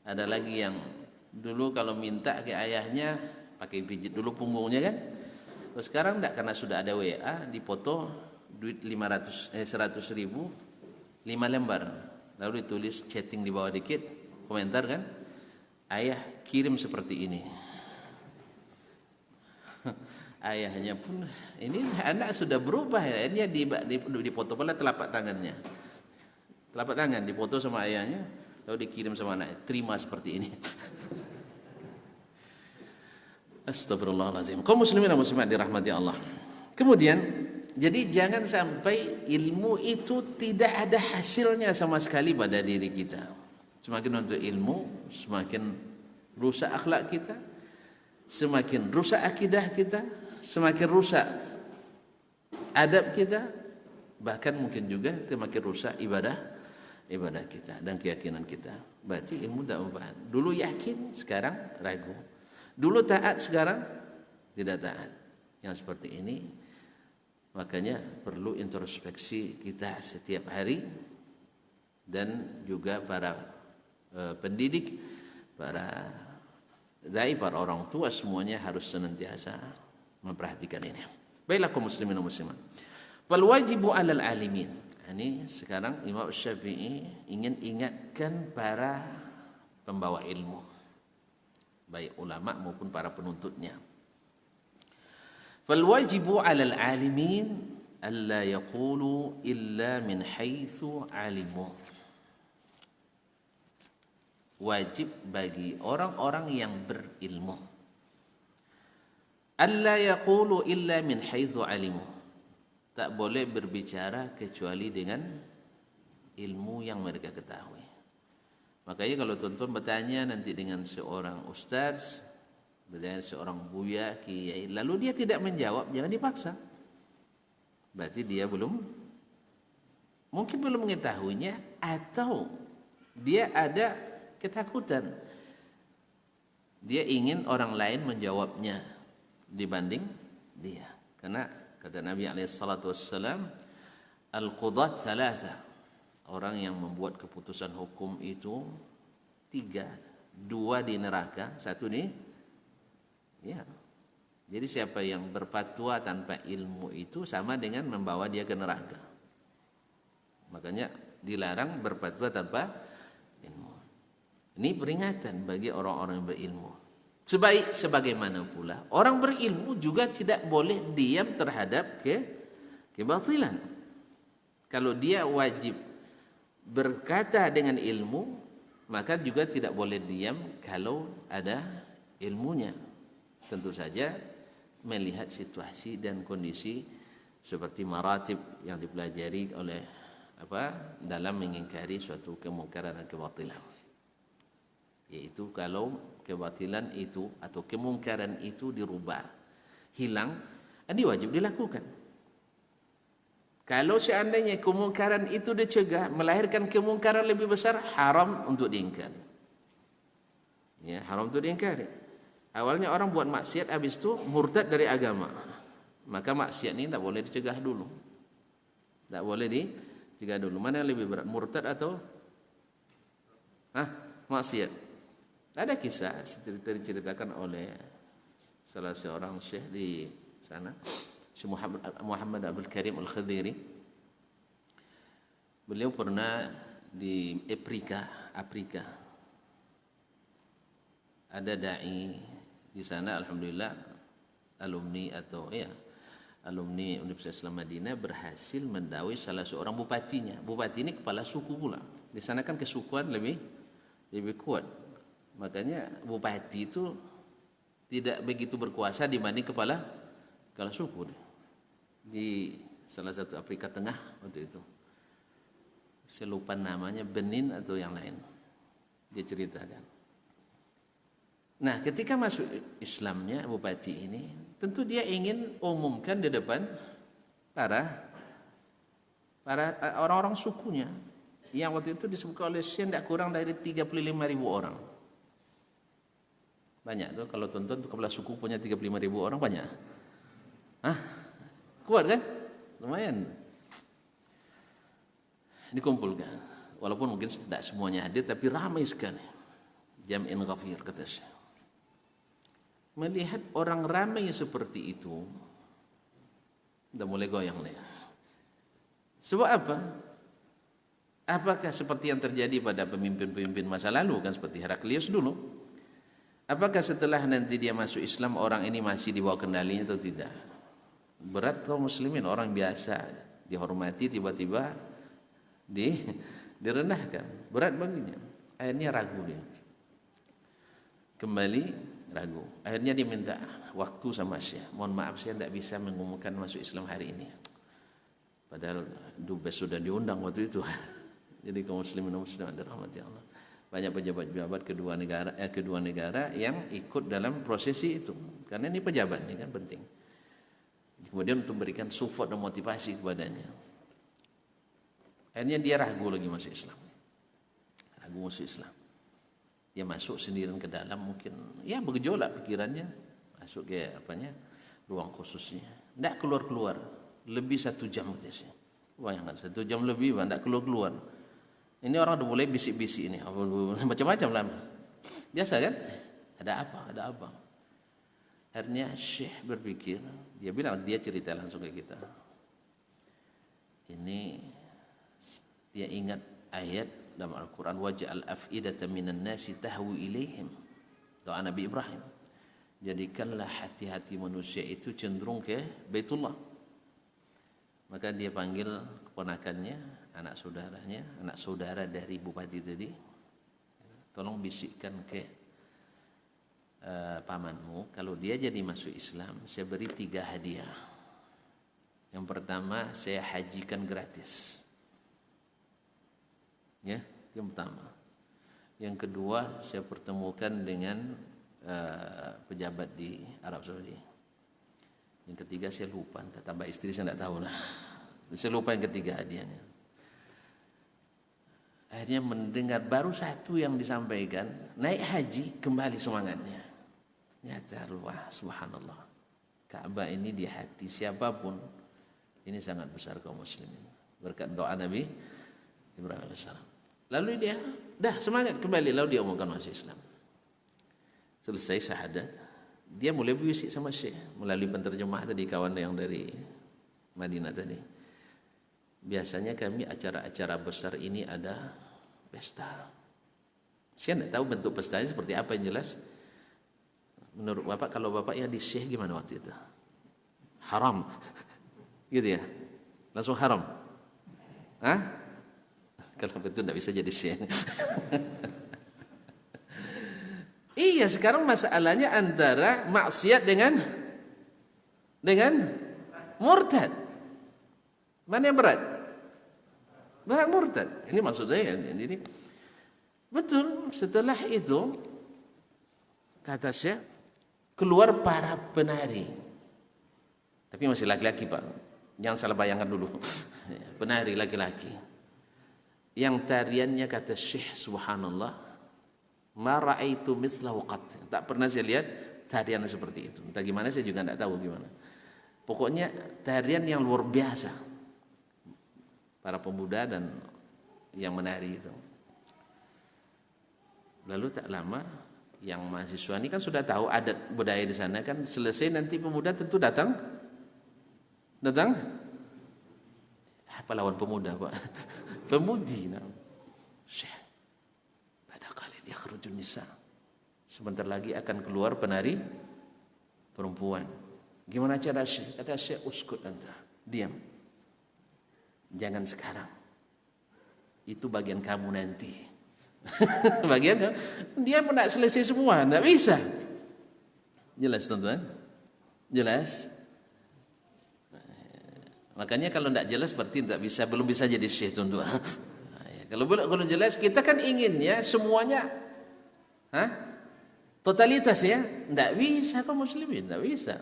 Ada lagi yang dulu kalau minta ke ayahnya pakai pijit dulu punggungnya kan. Terus sekarang enggak, karena sudah ada WA, dipoto duit 100 ribu 5 lembar. Lalu ditulis chatting di bawah dikit, komentar kan, ayah kirim seperti ini. Ayahnya pun, ini anak sudah berubah ya. Ini dipoto pula telapak tangannya. Telapak tangan dipoto sama ayahnya, lalu dikirim sama anak, terima seperti ini. Astagfirullahaladzim. Kaum muslimin dan muslimat dirahmati Allah. Kemudian, jadi jangan sampai ilmu itu tidak ada hasilnya sama sekali pada diri kita. Semakin untuk ilmu, semakin rusak akhlak kita, semakin rusak akidah kita, semakin rusak adab kita, bahkan mungkin juga semakin rusak ibadah ibadah kita dan keyakinan kita. Berarti ilmu tidak manfaat. Dulu yakin, sekarang ragu. Dulu taat, sekarang tidak taat. Yang seperti ini, makanya perlu introspeksi kita setiap hari, dan juga para pendidik, para dai, para orang tua, semuanya harus senantiasa memperhatikan ini. Baiklah kaum muslimin dan muslimat. Wal wajibu 'alal alimin. Ini sekarang Imam Syafi'i ingin ingatkan para pembawa ilmu, baik ulama maupun para penuntutnya. Fal wajibu 'alal alimin alla yaqulu illa min haitsu 'alimu. Wajib bagi orang-orang yang berilmu alla yaqulu illa min haitsu 'alimu. Tak boleh berbicara kecuali dengan ilmu yang mereka ketahui. Makanya kalau tuan-tuan bertanya nanti dengan seorang ustaz, bertanya seorang buya, kiai, lalu dia tidak menjawab, jangan dipaksa. Berarti dia mungkin belum mengetahuinya, atau dia ada ketakutan. Dia ingin orang lain menjawabnya dibanding dia. Karena kata Nabi SAW, al-qudat thalatha, orang yang membuat keputusan hukum itu 3, 2 di neraka, 1 di ya. Jadi siapa yang berfatwa tanpa ilmu itu sama dengan membawa dia ke neraka. Makanya dilarang berfatwa tanpa ilmu. Ini peringatan bagi orang-orang yang berilmu. Sebagaimana pula orang berilmu juga tidak boleh diam terhadap kebatilan. Kalau dia wajib berkata dengan ilmu, maka juga tidak boleh diam kalau ada ilmunya. Tentu saja melihat situasi dan kondisi seperti maratib yang dipelajari oleh dalam mengingkari suatu kemungkaran dan kebatilan. Yaitu kalau kebatilan itu atau kemungkaran itu dirubah, hilang, ini wajib dilakukan. Kalau seandainya kemungkaran itu dicegah, melahirkan kemungkaran lebih besar, haram untuk diingkari. Ya, haram untuk diingkari. Awalnya orang buat maksiat, habis itu murtad dari agama, maka maksiat ini tidak boleh dicegah dulu. Tidak boleh dicegah dulu. Mana yang lebih berat, murtad atau maksiat? Ada kisah diceritakan oleh salah seorang syekh di sana, Syekh Muhammad Abdul Karim Al-Khadiri. Beliau pernah di Afrika. Ada dai di sana, alhamdulillah, alumni Universitas Islam Madinah berhasil mendawai salah seorang bupatinya. Bupati ini kepala suku pula. Di sana kan kesukuan lebih kuat. Makanya bupati itu tidak begitu berkuasa dibanding kepala suku di salah satu Afrika Tengah waktu itu. Saya lupa namanya, Benin atau yang lain. Dia ceritakan. Nah, ketika masuk Islamnya bupati ini, tentu dia ingin umumkan di depan para orang-orang sukunya, yang waktu itu disebutkan oleh Syekh tidak kurang dari 35.000 orang. Banyak tuh kalau tuan-tuan kepala suku punya 35.000 orang, banyak. Kuat kan? Lumayan. Dikumpulkan. Walaupun mungkin tidak semuanya hadir, tapi ramai sekali. Jam'in ghafir, kata Syekh. Melihat orang ramai seperti itu, udah mulai goyang nih. Sebab apa? Apakah seperti yang terjadi pada pemimpin-pemimpin masa lalu, kan seperti Heraklius dulu? Apakah setelah nanti dia masuk Islam, orang ini masih di bawah kendalinya atau tidak? Berat kaum muslimin, orang biasa dihormati tiba-tiba direndahkan. Berat baginya. Akhirnya ragu dia. Kembali ragu. Akhirnya dia minta waktu sama Syekh. Mohon maaf, saya tidak bisa mengumumkan masuk Islam hari ini. Padahal Dubes sudah diundang waktu itu. Jadi kaum muslimin dan muslimat dirahmati Allah. Banyak pejabat-pejabat kedua negara yang ikut dalam prosesi itu. Karena ini pejabat, ini kan penting. Kemudian untuk memberikan support dan motivasi kepadanya. Akhirnya dia ragu lagi masuk Islam. Aku masuk Islam. Dia masuk sendirian ke dalam, mungkin ya bergejolak pikirannya, masuk ke ruang khususnya, tidak keluar lebih 1 jam katanya. Bayangkan 1 jam lebih tidak keluar. Ini orang udah mulai bisik-bisik ini, macam-macam lah. Biasa kan? Ada apa? Akhirnya Syekh berpikir, dia cerita langsung ke kita. Ini dia ingat ayat dalam Al-Quran, waj'al af'idatan minan nasi tahwi ilaihim, doa Nabi Ibrahim. Jadikanlah hati-hati manusia itu cenderung ke Baitullah. Maka dia panggil keponakannya, anak saudara dari bupati tadi, tolong bisikkan ke pamanmu, kalau dia jadi masuk Islam, saya beri 3 hadiah. Yang pertama, saya hajikan gratis. Ya, itu yang pertama. Yang kedua, saya pertemukan dengan pejabat di Arab Saudi. Yang ketiga, saya lupa, entah tambah istri saya tidak tahu lah. Saya lupa yang ketiga hadiahnya. Akhirnya mendengar baru 1 yang disampaikan, naik haji, kembali semangatnya. Ternyata luah, subhanallah. Ka'bah ini di hati siapapun, ini sangat besar kaum muslimin. Berkat doa Nabi Ibrahim AS. Lalu dia dah semangat kembali, lalu dia umumkan masuk Islam. Selesai syahadat, dia mulai berbisik sama Syekh melalui penterjemah tadi, kawan yang dari Madinah tadi. Biasanya kami acara-acara besar ini ada pesta. Saya tidak tahu bentuk pestanya seperti apa, yang jelas menurut Bapak, kalau Bapak yang di Syekh gimana waktu itu? Haram gitu ya? Langsung haram? Hah? Kalau betul tidak bisa jadi Syekh. Iya, sekarang masalahnya antara maksiat dengan murtad. Mana yang berat? Berat murtad. Ini maksud saya. Jadi betul, setelah itu kata Syekh, keluar para penari. Tapi masih laki-laki, Pak. Jangan salah bayangkan dulu. Penari laki-laki. Yang tariannya kata Syekh, subhanallah, ma ra'aitu mithlahu qat. Tak pernah saya lihat tarian seperti itu. Entah gimana, saya juga tidak tahu gimana. Pokoknya tarian yang luar biasa. Para pemuda dan yang menari itu. Lalu tak lama, yang mahasiswa ini kan sudah tahu adat budaya di sana kan, selesai nanti pemuda tentu datang. Apa lawan pemuda, Pak? Pemudi. Syekh, pada kali dia yakhrujun nisa. Sebentar lagi akan keluar penari perempuan. Gimana cara Syekh? Kata Syekh, uskut anta, diam. Jangan sekarang. Itu bagian kamu nanti. Bagian dia pun tidak selesai semua, tidak bisa. Jelas tuan-tuan? Jelas? Makanya kalau tidak jelas berarti belum bisa jadi syekh, tuan-tuan. Kalau belum jelas, kita kan inginnya semuanya totalitas ya. Tidak bisa kaum muslimin, tidak bisa.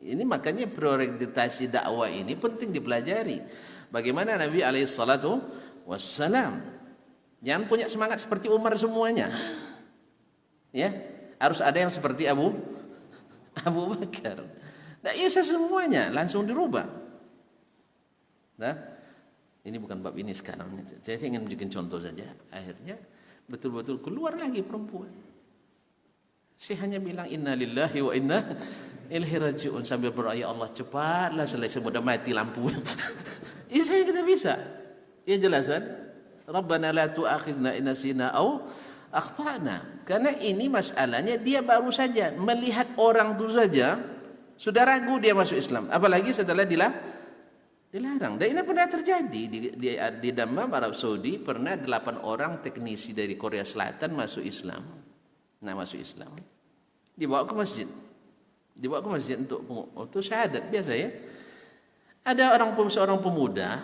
Ini makanya prioritasi dakwah ini penting dipelajari. Bagaimana Nabi SAW jangan punya semangat seperti Umar semuanya. Ya, harus ada yang seperti Abu Bakar. Tidak bisa semuanya langsung dirubah. Nah, ini bukan bab ini sekarang. Saya ingin bikin contoh saja. Akhirnya betul-betul keluar lagi perempuan. Saya hanya bilang inna lillahi wa inna ilaihi raji'un sambil berdoa, ya Allah cepatlah selesai, sudah mati lampu. Ini saya kita bisa. Ya jelas kan? Rabbana la tu'akhidna in nasina aw akhtana. Karena ini masalahnya dia baru saja melihat orang itu saja sudah ragu dia masuk Islam. Apalagi setelah dilarang. Dan ini pernah terjadi di Dammam, Arab Saudi, pernah 8 orang teknisi dari Korea Selatan masuk Islam. Nah, masuk Islam. Dibawa ke masjid. untuk syahadat biasa ya. Ada seorang pemuda,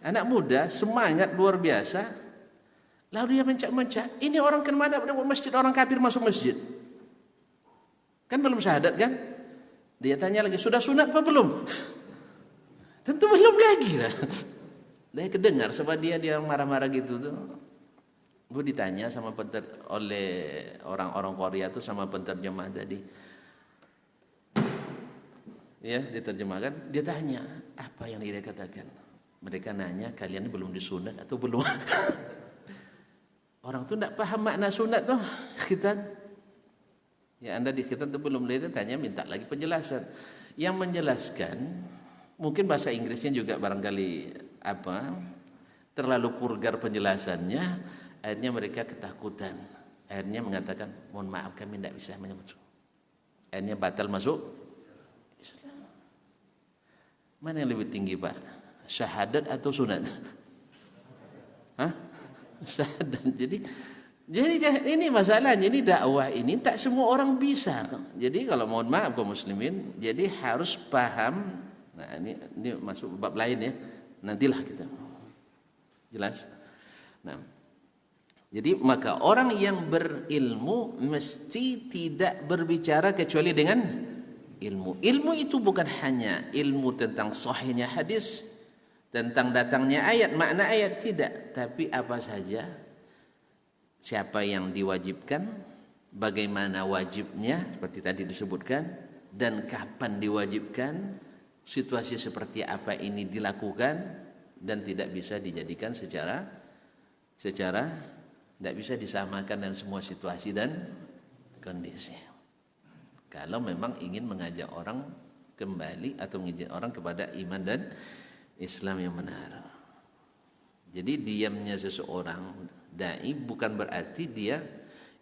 anak muda, semangat luar biasa. Lalu dia mencak-mencak, ini orang ke mana masjid, orang kafir masuk masjid. Kan belum syahadat kan? Dia tanya lagi, sudah sunat apa belum? Tentu belum lagi lah. Dia kedengar sebab dia marah-marah gitu tuh. Gue ditanya sama oleh orang-orang Korea tuh sama penterjemah tadi. Ya, diterjemahkan, dia tanya, apa yang dia katakan? Mereka nanya, kalian belum disunat atau belum? Orang tuh tidak paham makna sunat tuh, kita. Ya, Anda di kita tuh belum, dia tanya, minta lagi penjelasan. Yang menjelaskan, mungkin bahasa Inggrisnya juga barangkali terlalu vulgar penjelasannya, akhirnya mereka ketakutan. Akhirnya mengatakan, mohon maaf kami tidak bisa menyebut. Akhirnya batal masuk Islam. Mana yang lebih tinggi Pak? Syahadat atau sunat? Hah? Syahadat. Jadi ini masalahnya, ini dakwah ini tak semua orang bisa. Jadi kalau mohon maaf kaum muslimin, jadi harus paham. Nah, ini masuk bab lain ya. Nantilah kita. Jelas? Nah, jadi maka orang yang berilmu mesti tidak berbicara kecuali dengan ilmu. Ilmu itu bukan hanya ilmu tentang sahihnya hadis, tentang datangnya ayat, makna ayat, tidak, tapi apa saja, siapa yang diwajibkan, bagaimana wajibnya seperti tadi disebutkan, dan kapan diwajibkan, situasi seperti apa ini dilakukan, dan tidak bisa dijadikan secara tidak bisa disamakan dengan semua situasi dan kondisi. Kalau memang ingin mengajak orang kembali atau mengajak orang kepada iman dan Islam yang benar. Jadi diamnya seseorang dai bukan berarti dia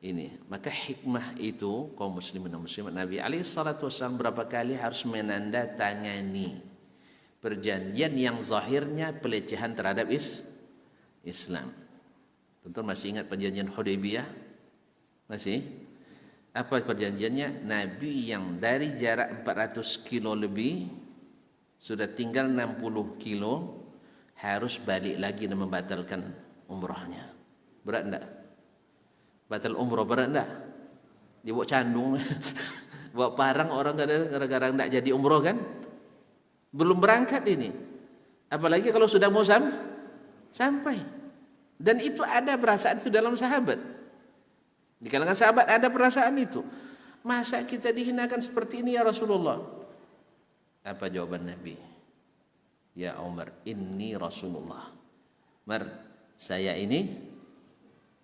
ini. Maka hikmah itu kaum muslimin dan muslimat, Nabi alaihi salatu wasallam berapa kali harus menandatangani perjanjian yang zahirnya pelecehan terhadap Islam. Tentu masih ingat perjanjian Hudaybiyah? Masih? Apa perjanjiannya? Nabi yang dari jarak 400 kilo lebih sudah tinggal 60 kilo harus balik lagi dan membatalkan umrahnya. Berat enggak? Batal umrah berat enggak? Dia bawa candung, bawa parang orang gara-gara enggak jadi umrah kan? Belum berangkat ini. Apalagi kalau sudah mau sampai. Dan itu ada perasaan itu dalam sahabat. Di kalangan sahabat ada perasaan itu. Masa kita dihinakan seperti ini ya Rasulullah? Apa jawaban Nabi? Ya Umar, inni Rasulullah. Umar, saya ini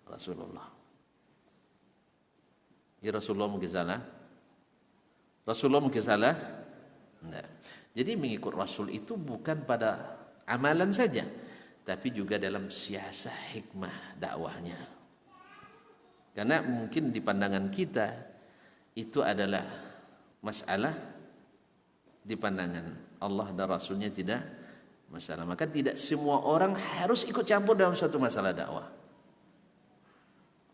Rasulullah. Ya Rasulullah mungkin salah? Rasulullah mungkin salah? Enggak. Jadi mengikut Rasul itu bukan pada amalan saja, tapi juga dalam siasah hikmah dakwahnya. Karena mungkin di pandangan kita itu adalah masalah, di pandangan Allah dan Rasulnya tidak masalah. Maka tidak semua orang harus ikut campur dalam suatu masalah dakwah.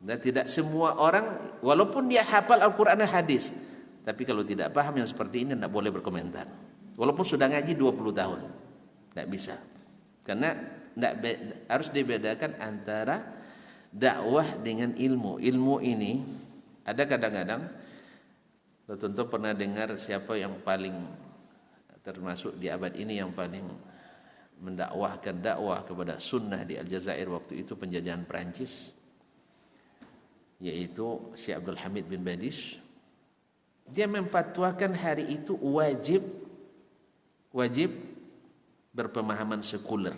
Dan tidak semua orang, walaupun dia hafal Al-Quran dan hadis, tapi kalau tidak paham yang seperti ini tidak boleh berkomentar. Walaupun sudah ngaji 20 tahun, tidak bisa. Karena harus dibedakan antara dakwah dengan ilmu. Ilmu ini ada kadang-kadang, tentu pernah dengar siapa yang paling termasuk di abad ini yang paling mendakwahkan dakwah kepada sunnah di Aljazair waktu itu penjajahan Perancis, yaitu Syekh Abdul Hamid bin Badish. Dia memfatwakan hari itu wajib berpemahaman sekuler.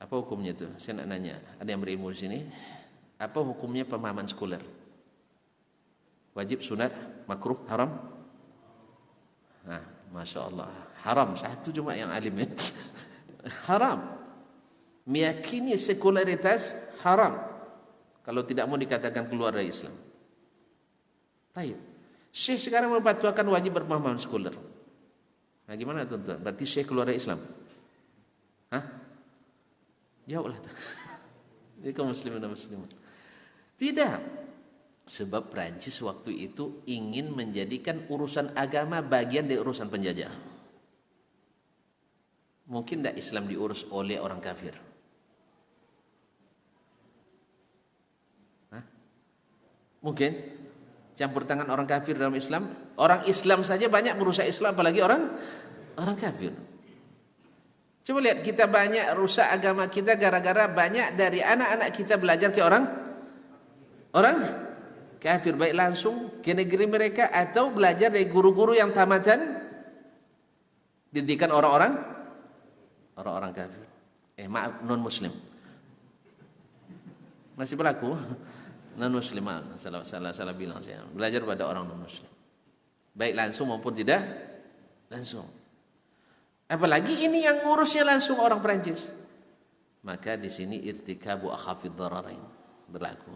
Apa hukumnya itu? Saya nak nanya, ada yang berilmu di sini? Apa hukumnya pemahaman sekuler? Wajib, sunat, makruh, haram? Nah, Masya Allah, haram. Satu cuma yang alim ya. Haram. Meyakini sekularitas haram. Kalau tidak mau dikatakan keluar dari Islam. Baik. Syekh sekarang memfatwakan wajib berpemahaman sekuler. Nah, gimana tuan-tuan? Berarti Syekh keluar dari Islam? Hah? Jawablah. Ini kaum muslimin dan muslimat. Tidak. Sebab Prancis waktu itu ingin menjadikan urusan agama bagian dari urusan penjajah. Mungkin tidak Islam diurus oleh orang kafir? Hah? Mungkin campur tangan orang kafir dalam Islam? Orang Islam saja banyak merusak Islam, apalagi orang kafir. Coba lihat, kita banyak rusak agama kita gara-gara banyak dari anak-anak kita belajar ke orang kafir, baik langsung ke negeri mereka atau belajar dari guru-guru yang tamatan didikan orang-orang kafir. Maaf, non muslim. Masih berlaku non muslim, salah bilang saya. Belajar pada orang non muslim. Baik langsung maupun tidak langsung. Apalagi ini yang ngurusnya langsung orang Perancis. Maka di sini irtikabu akhafid dararain berlaku.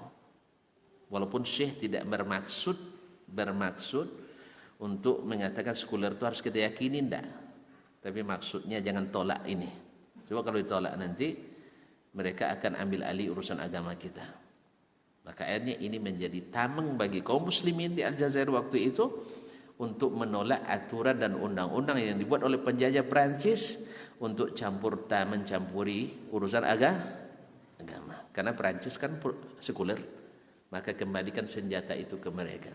Walaupun Syekh tidak bermaksud untuk mengatakan sekuler itu harus kita yakini, enggak. Tapi maksudnya jangan tolak ini. Coba kalau ditolak nanti mereka akan ambil alih urusan agama kita. Maka akhirnya ini menjadi tameng bagi kaum muslimin di Aljazair waktu itu untuk menolak aturan dan undang-undang yang dibuat oleh penjajah Perancis untuk mencampuri urusan agama. Karena Perancis kan sekuler, maka kembalikan senjata itu ke mereka.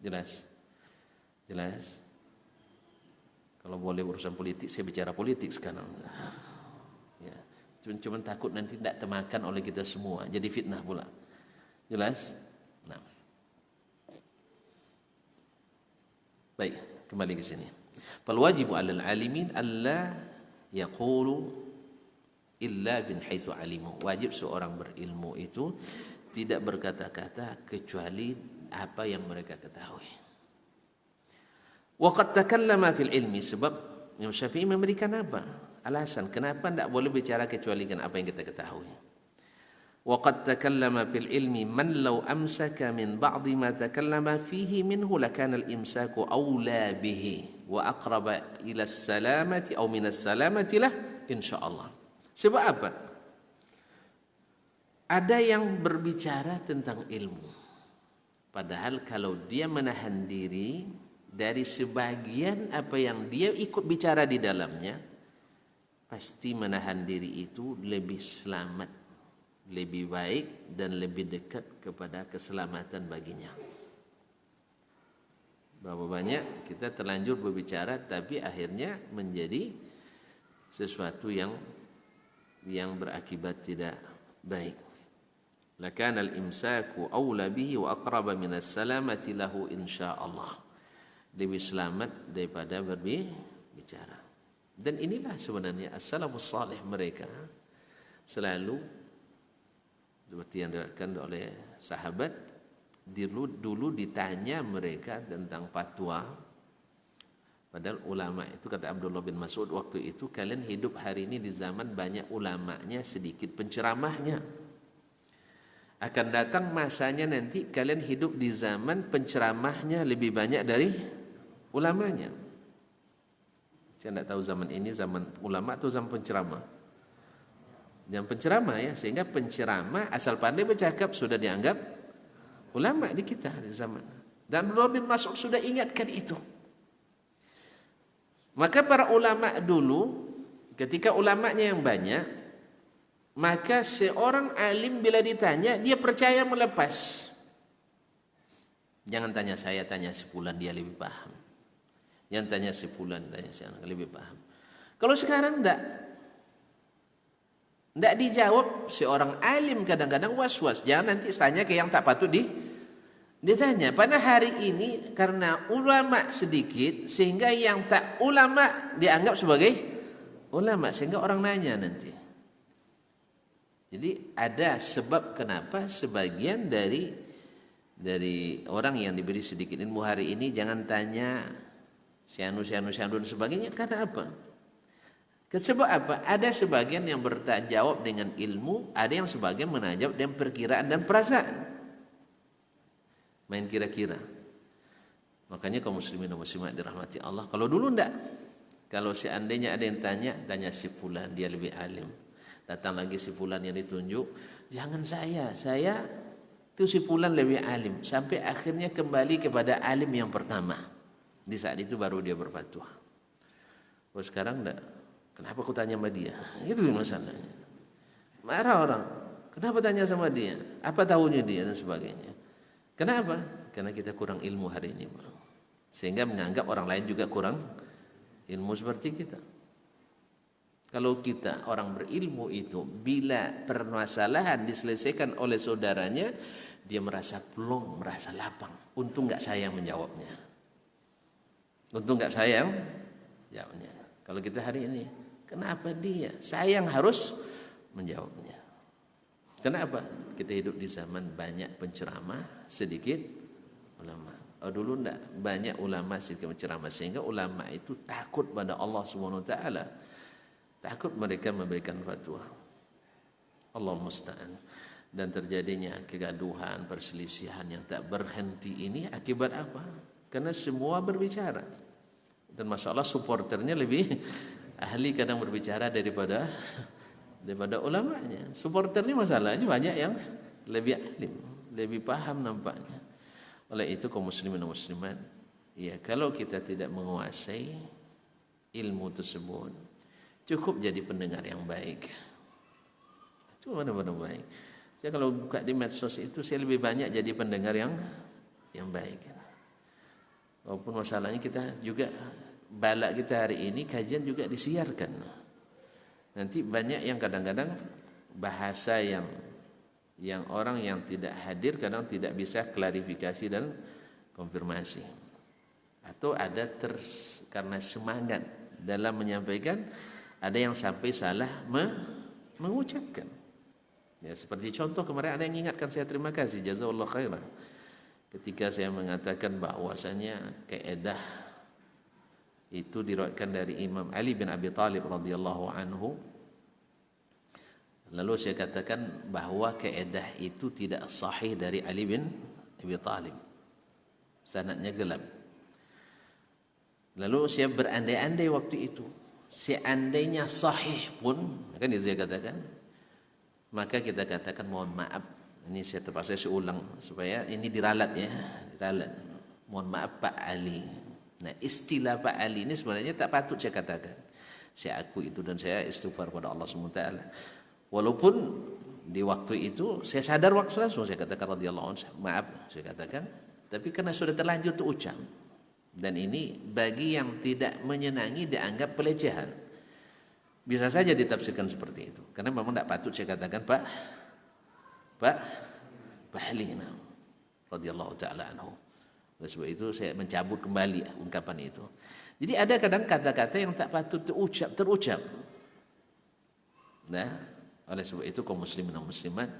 Jelas? Kalau boleh urusan politik, saya bicara politik sekarang. Ya, cuma takut nanti tidak termakan oleh kita semua, jadi fitnah pula. Jelas? Nah. Baik, kembali ke sini. Fal wajibu 'alal 'alimin alla yaqulu illa bin haitsu 'alimu. Wajib seorang berilmu itu tidak berkata-kata kecuali apa yang mereka ketahui. Wa qad takallama fil ilmi, sebab Imam Syafi'i memberikan apa? Alasan kenapa tidak boleh bicara kecuali dengan apa yang kita ketahui. وقد تكلم في العلم من لو أمسك من بعض ما تكلم فيه منه لكان الإمساك أولى به وأقرب إلى السلامة أو من السلامة له إن شاء الله. Sebab apa? Ada yang berbicara tentang ilmu, padahal kalau dia menahan diri dari sebagian apa yang dia ikut bicara di dalamnya, pasti menahan diri itu lebih selamat, lebih baik dan lebih dekat kepada keselamatan baginya. Berapa banyak kita terlanjur berbicara tapi akhirnya menjadi sesuatu yang berakibat tidak baik. Lakana al-imsaku aula bihi wa aqraba min as-salamati lahu insyaallah. Lebih selamat daripada berbicara. Dan inilah sebenarnya as-salafus salih, mereka selalu seperti yang diriwayatkan oleh sahabat, dulu ditanya mereka tentang fatwa. Padahal ulama itu, kata Abdullah bin Mas'ud waktu itu, kalian hidup hari ini di zaman banyak ulamanya, sedikit penceramahnya. Akan datang masanya nanti kalian hidup di zaman penceramahnya lebih banyak dari ulamanya. Saya tidak tahu zaman ini zaman ulama atau zaman penceramah. Yang penceramah ya, sehingga penceramah asal pandai bercakap sudah dianggap ulama di kita di zaman. Dan Abdullah bin Mas'ud sudah ingatkan itu. Maka para ulama dulu, ketika ulamanya yang banyak, maka seorang alim bila ditanya dia percaya melepas. Jangan tanya saya, tanya sepulan, dia lebih paham. Jangan tanya sepulan, tanya saya lebih paham. Kalau sekarang tidak dijawab, seorang alim kadang-kadang was-was. Jangan nanti tanya ke yang tak patut ditanya. Pada hari ini karena ulama sedikit, sehingga yang tak ulama dianggap sebagai ulama, sehingga orang nanya nanti. Jadi ada sebab kenapa sebagian dari orang yang diberi sedikit ilmu hari ini jangan tanya syanu dan sebagainya. Karena apa? Sebab apa? Ada sebagian yang berjawab dengan ilmu, ada yang sebagian menjawab dengan perkiraan dan perasaan. Main kira-kira. Makanya kaum muslimin dan muslimat dirahmati Allah, kalau dulu enggak. Kalau seandainya ada yang tanya si fulan, dia lebih alim. Datang lagi si fulan yang ditunjuk, jangan saya itu si fulan lebih alim. Sampai akhirnya kembali kepada alim yang pertama. Di saat itu baru dia berfatwa. Oh sekarang enggak. Kenapa aku tanya sama dia? Itu masalahnya. Marah orang. Kenapa tanya sama dia? Apa tahunya dia dan sebagainya. Kenapa? Karena kita kurang ilmu hari ini, bro. Sehingga menganggap orang lain juga kurang ilmu seperti kita. Kalau kita orang berilmu itu bila permasalahan diselesaikan oleh saudaranya, dia merasa plong, merasa lapang. Untung nggak saya yang menjawabnya. Untung nggak saya yang jawabnya. Kalau kita hari ini, kenapa dia? Saya yang harus menjawabnya. Kenapa? Kita hidup di zaman banyak penceramah, sedikit ulama. Dulu enggak, banyak ulama sedikit penceramah, sehingga ulama itu takut pada Allah Subhanahu wa taala. Takut mereka memberikan fatwa. Allah musta'an. Dan terjadinya kegaduhan, perselisihan yang tak berhenti ini akibat apa? Karena semua berbicara. Dan masalah supporternya lebih ahli kadang berbicara daripada ulamanya. Supporter ini masalahnya banyak yang lebih ahli, lebih paham nampaknya. Oleh itu kaum muslimin dan muslimat, ya kalau kita tidak menguasai ilmu tersebut, cukup jadi pendengar yang baik. Cuma benar-benar baik. Saya kalau buka di medsos itu saya lebih banyak jadi pendengar yang baik. Walaupun masalahnya kita juga balak kita hari ini kajian juga disiarkan. Nanti banyak yang kadang-kadang bahasa yang orang yang tidak hadir kadang tidak bisa klarifikasi dan konfirmasi. Atau ada karena semangat dalam menyampaikan, ada yang sampai salah mengucapkan. Ya, seperti contoh kemarin ada yang ingatkan saya, terima kasih, jazakallahu khairan. Ketika saya mengatakan bahwasanya kaidah itu diriwayatkan dari Imam Ali bin Abi Thalib radhiyallahu anhu. Lalu saya katakan bahwa kaidah itu tidak sahih dari Ali bin Abi Thalib. Sanadnya gelap. Lalu saya berandai-andai waktu itu, seandainya sahih pun, kan itu saya katakan, maka kita katakan mohon maaf. Ini saya terpaksa ulang supaya ini diralat ya, diralat. Mohon maaf Pak Ali. Nah, istilah Pak Ali ini sebenarnya tak patut saya katakan. Saya akui itu dan saya istighfar pada Allah SWT. Walaupun di waktu itu saya sadar waktu langsung saya katakan radhiyallahu anhu, maaf saya katakan, tapi karena sudah terlanjur terucap. Dan ini bagi yang tidak menyenangi dianggap pelecehan. Bisa saja ditafsirkan seperti itu. Karena memang tidak patut saya katakan Pak Ali radhiyallahu taala anhu. Oleh sebab itu saya mencabut kembali ungkapan itu. Jadi ada kadang kata-kata yang tak patut terucap. Nah, oleh sebab itu kaum muslimin dan muslimat,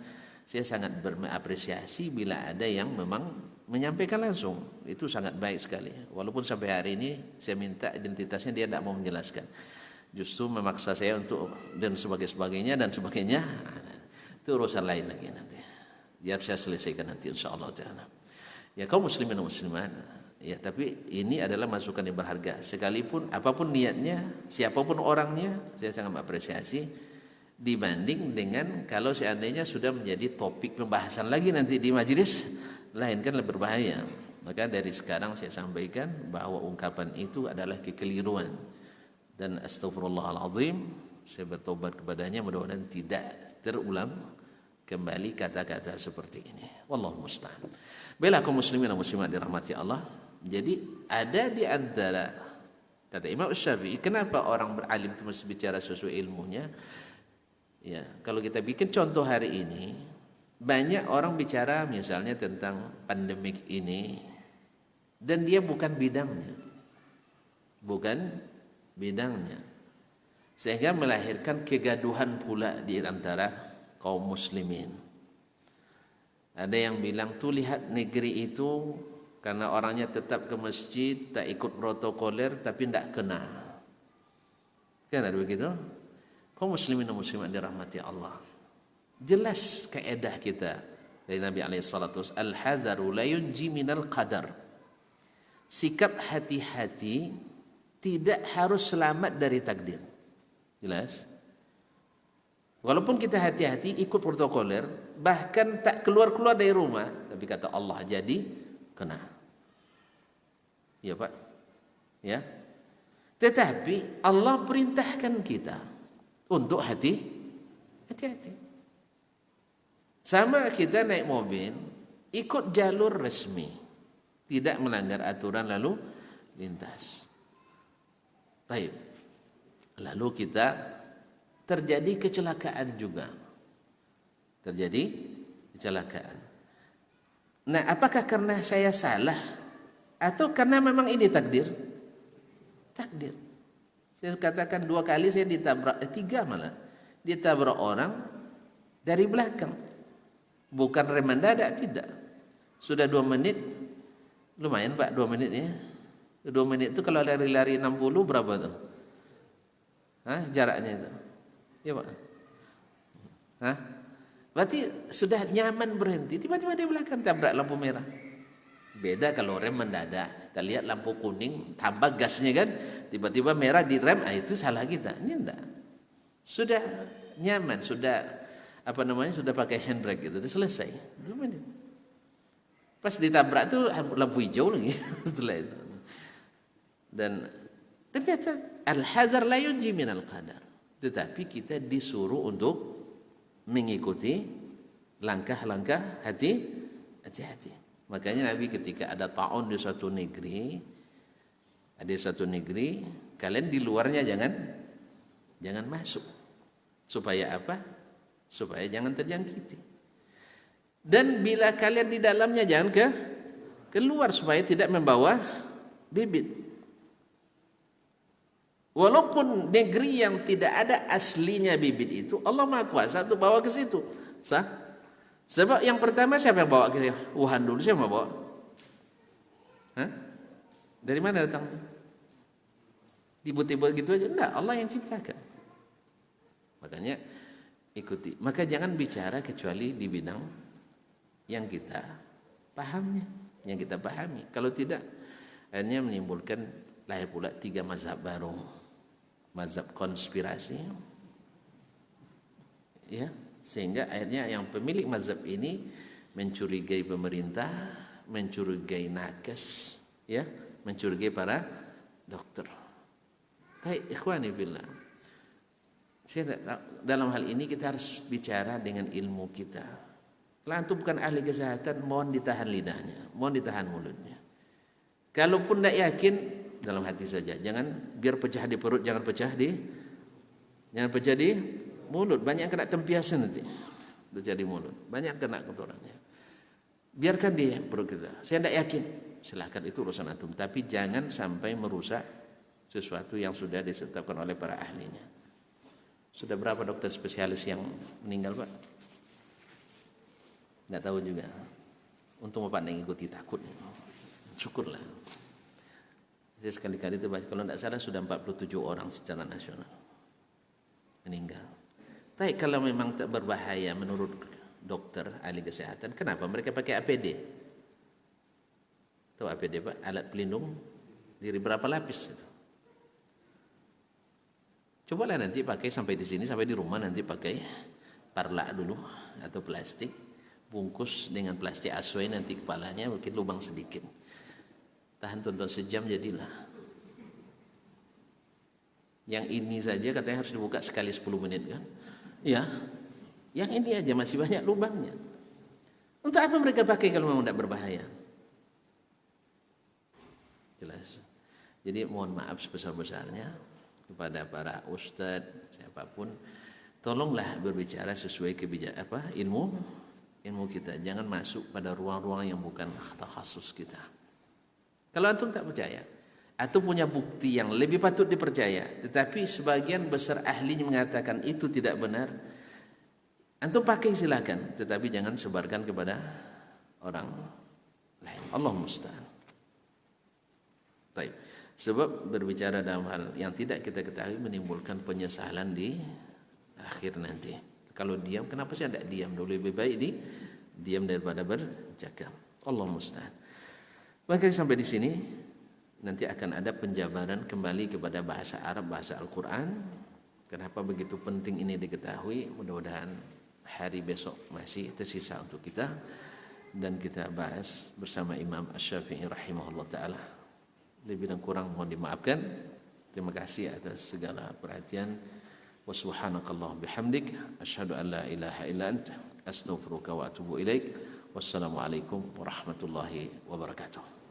saya sangat berapresiasi bila ada yang memang menyampaikan langsung. Itu sangat baik sekali. Walaupun sampai hari ini saya minta identitasnya, dia tidak mau menjelaskan. Justru memaksa saya untuk dan sebagainya. Itu urusan lain lagi nanti. Ya saya selesaikan nanti insyaallah taala. Ya kaum muslimin dan muslimat, ya tapi ini adalah masukan yang berharga. Sekalipun apapun niatnya, siapapun orangnya, saya sangat mengapresiasi dibanding dengan kalau seandainya sudah menjadi topik pembahasan lagi nanti di majelis lain, kan lebih berbahaya. Maka dari sekarang saya sampaikan bahwa ungkapan itu adalah kekeliruan dan astagfirullahalazim, saya bertobat kepadanya, mudah-mudahan tidak terulang kembali kata-kata seperti ini. Wallahu musta'an. Baiklah kaum muslimin dan muslimat dirahmati Allah. Jadi ada di antara kata Imam Syafi'i, kenapa orang beralim itu mesti bicara sesuai ilmunya? Ya, kalau kita bikin contoh hari ini, banyak orang bicara misalnya tentang pandemik ini dan dia bukan bidangnya. Sehingga melahirkan kegaduhan pula di antara kaum muslimin. Ada yang bilang tuh lihat negeri itu karena orangnya tetap ke masjid, tak ikut protokoler tapi tidak kena. Kan ada begitu? Kaum muslimin dan muslimat dirahmati Allah. Jelas kaedah kita dari Nabi SAW, al-hadharu la yunji minal qadar. Sikap hati-hati tidak harus selamat dari takdir. Jelas? Walaupun kita hati-hati ikut protokoler, bahkan tak keluar-keluar dari rumah, tapi kata Allah jadi kena. Ya Pak? Ya. Tetapi Allah perintahkan kita untuk hati-hati. Sama kita naik mobil, ikut jalur resmi, tidak melanggar aturan lalu lintas. Baik. Lalu kita terjadi kecelakaan juga. Terjadi kecelakaan. Nah, apakah karena saya salah atau karena memang ini takdir? Takdir. Saya katakan 2 kali saya ditabrak, 3 malah. Ditabrak orang dari belakang. Bukan rem mendadak, tidak. Sudah 2 menit, lumayan Pak 2 menit ya. 2 menit itu kalau lari-lari 60 berapa tuh? Hah, jaraknya itu? Ya Pak. Hah? Berarti sudah nyaman berhenti, tiba-tiba di belakang tabrak lampu merah. Beda kalau rem mendadak. Kita lihat lampu kuning, tambah gasnya kan, tiba-tiba merah di rem, itu salah kita. Ini enggak. Sudah nyaman, sudah sudah pakai handbrake gitu, sudah selesai. 2 menit. Pas ditabrak tuh lampu hijau lagi setelah itu. Dan ternyata al-hazar la yunji minal qadar. Tetapi kita disuruh untuk mengikuti langkah-langkah hati-hati. Makanya Nabi ketika ada ta'un di suatu negeri, kalian di luarnya jangan masuk. Supaya apa? Supaya jangan terjangkiti. Dan bila kalian di dalamnya jangan keluar supaya tidak membawa bibit. Walaupun negeri yang tidak ada aslinya bibit itu, Allah Maha Kuasa untuk bawa ke situ. Sah? Sebab yang pertama siapa yang bawa ke Wuhan dulu? Siapa yang bawa? Hah? Dari mana datang? Tiba-tiba gitu aja? Enggak, Allah yang ciptakan. Makanya ikuti. Maka jangan bicara kecuali di bidang yang kita pahami. Kalau tidak, akhirnya menimbulkan lahir pula 3 mazhab baru. Mazhab konspirasi, ya, sehingga akhirnya yang pemilik mazhab ini mencurigai pemerintah, mencurigai nakes, ya, mencurigai para dokter. Baik, ikhwani billah. Saya tak tahu, dalam hal ini kita harus bicara dengan ilmu kita. Kalau antum bukan ahli kesehatan, mohon ditahan lidahnya, mohon ditahan mulutnya. Kalaupun tidak yakin, dalam hati saja, jangan biar pecah di perut, jangan pecah di mulut. Banyak kena tempiasan nanti, pecah di mulut, banyak kena kotorannya. Biarkan di perut kita. Saya tidak yakin, silahkan, itu urusan antum. Tapi jangan sampai merusak sesuatu yang sudah ditetapkan oleh para ahlinya. Sudah berapa dokter spesialis yang meninggal Pak? Tidak tahu juga. Untung Bapak tidak ngikuti, takut. Syukurlah. Saya sekali-kali itu kalau tidak salah sudah 47 orang secara nasional meninggal. Tapi kalau memang tak berbahaya menurut dokter ahli kesehatan, kenapa mereka pakai APD? Tahu APD Pak? Alat pelindung diri berapa lapis itu? Cobalah nanti pakai sampai di sini, sampai di rumah nanti pakai parlak dulu atau plastik, bungkus dengan plastik aswai, nanti kepalanya mungkin lubang sedikit. Tahan tonton sejam jadilah. Yang ini saja katanya harus dibuka sekali 10 menit kan? Ya, yang ini aja masih banyak lubangnya. Untuk apa mereka pakai kalau memang tidak berbahaya? Jelas. Jadi mohon maaf sebesar-besarnya kepada para ustadz siapapun, tolonglah berbicara sesuai ilmu kita. Jangan masuk pada ruang-ruang yang bukan khusus kita. Kalau antum tak percaya atau punya bukti yang lebih patut dipercaya, tetapi sebagian besar ahlinya mengatakan itu tidak benar, antum pakai silakan, tetapi jangan sebarkan kepada orang lain. Allah musta'an. Baik. Sebab berbicara dalam hal yang tidak kita ketahui menimbulkan penyesalan di akhir nanti. Kalau diam, kenapa saya tidak diam? Lebih baik diam daripada bercakap. Allah musta'an. Maka sampai di sini nanti akan ada penjabaran kembali kepada bahasa Arab, bahasa Al-Quran. Kenapa begitu penting ini diketahui? Mudah-mudahan hari besok masih tersisa untuk kita dan kita bahas bersama Imam Asy-Syafi'i rahimahullah ta'ala. Lebih dan kurang mohon dimaafkan. Terima kasih atas segala perhatian. Wa subhanakallah bihamdik asyhadu an la ilaha illa anta astaghfiruka wa atubu ilaik. Wassalamualaikum warahmatullahi wabarakatuh.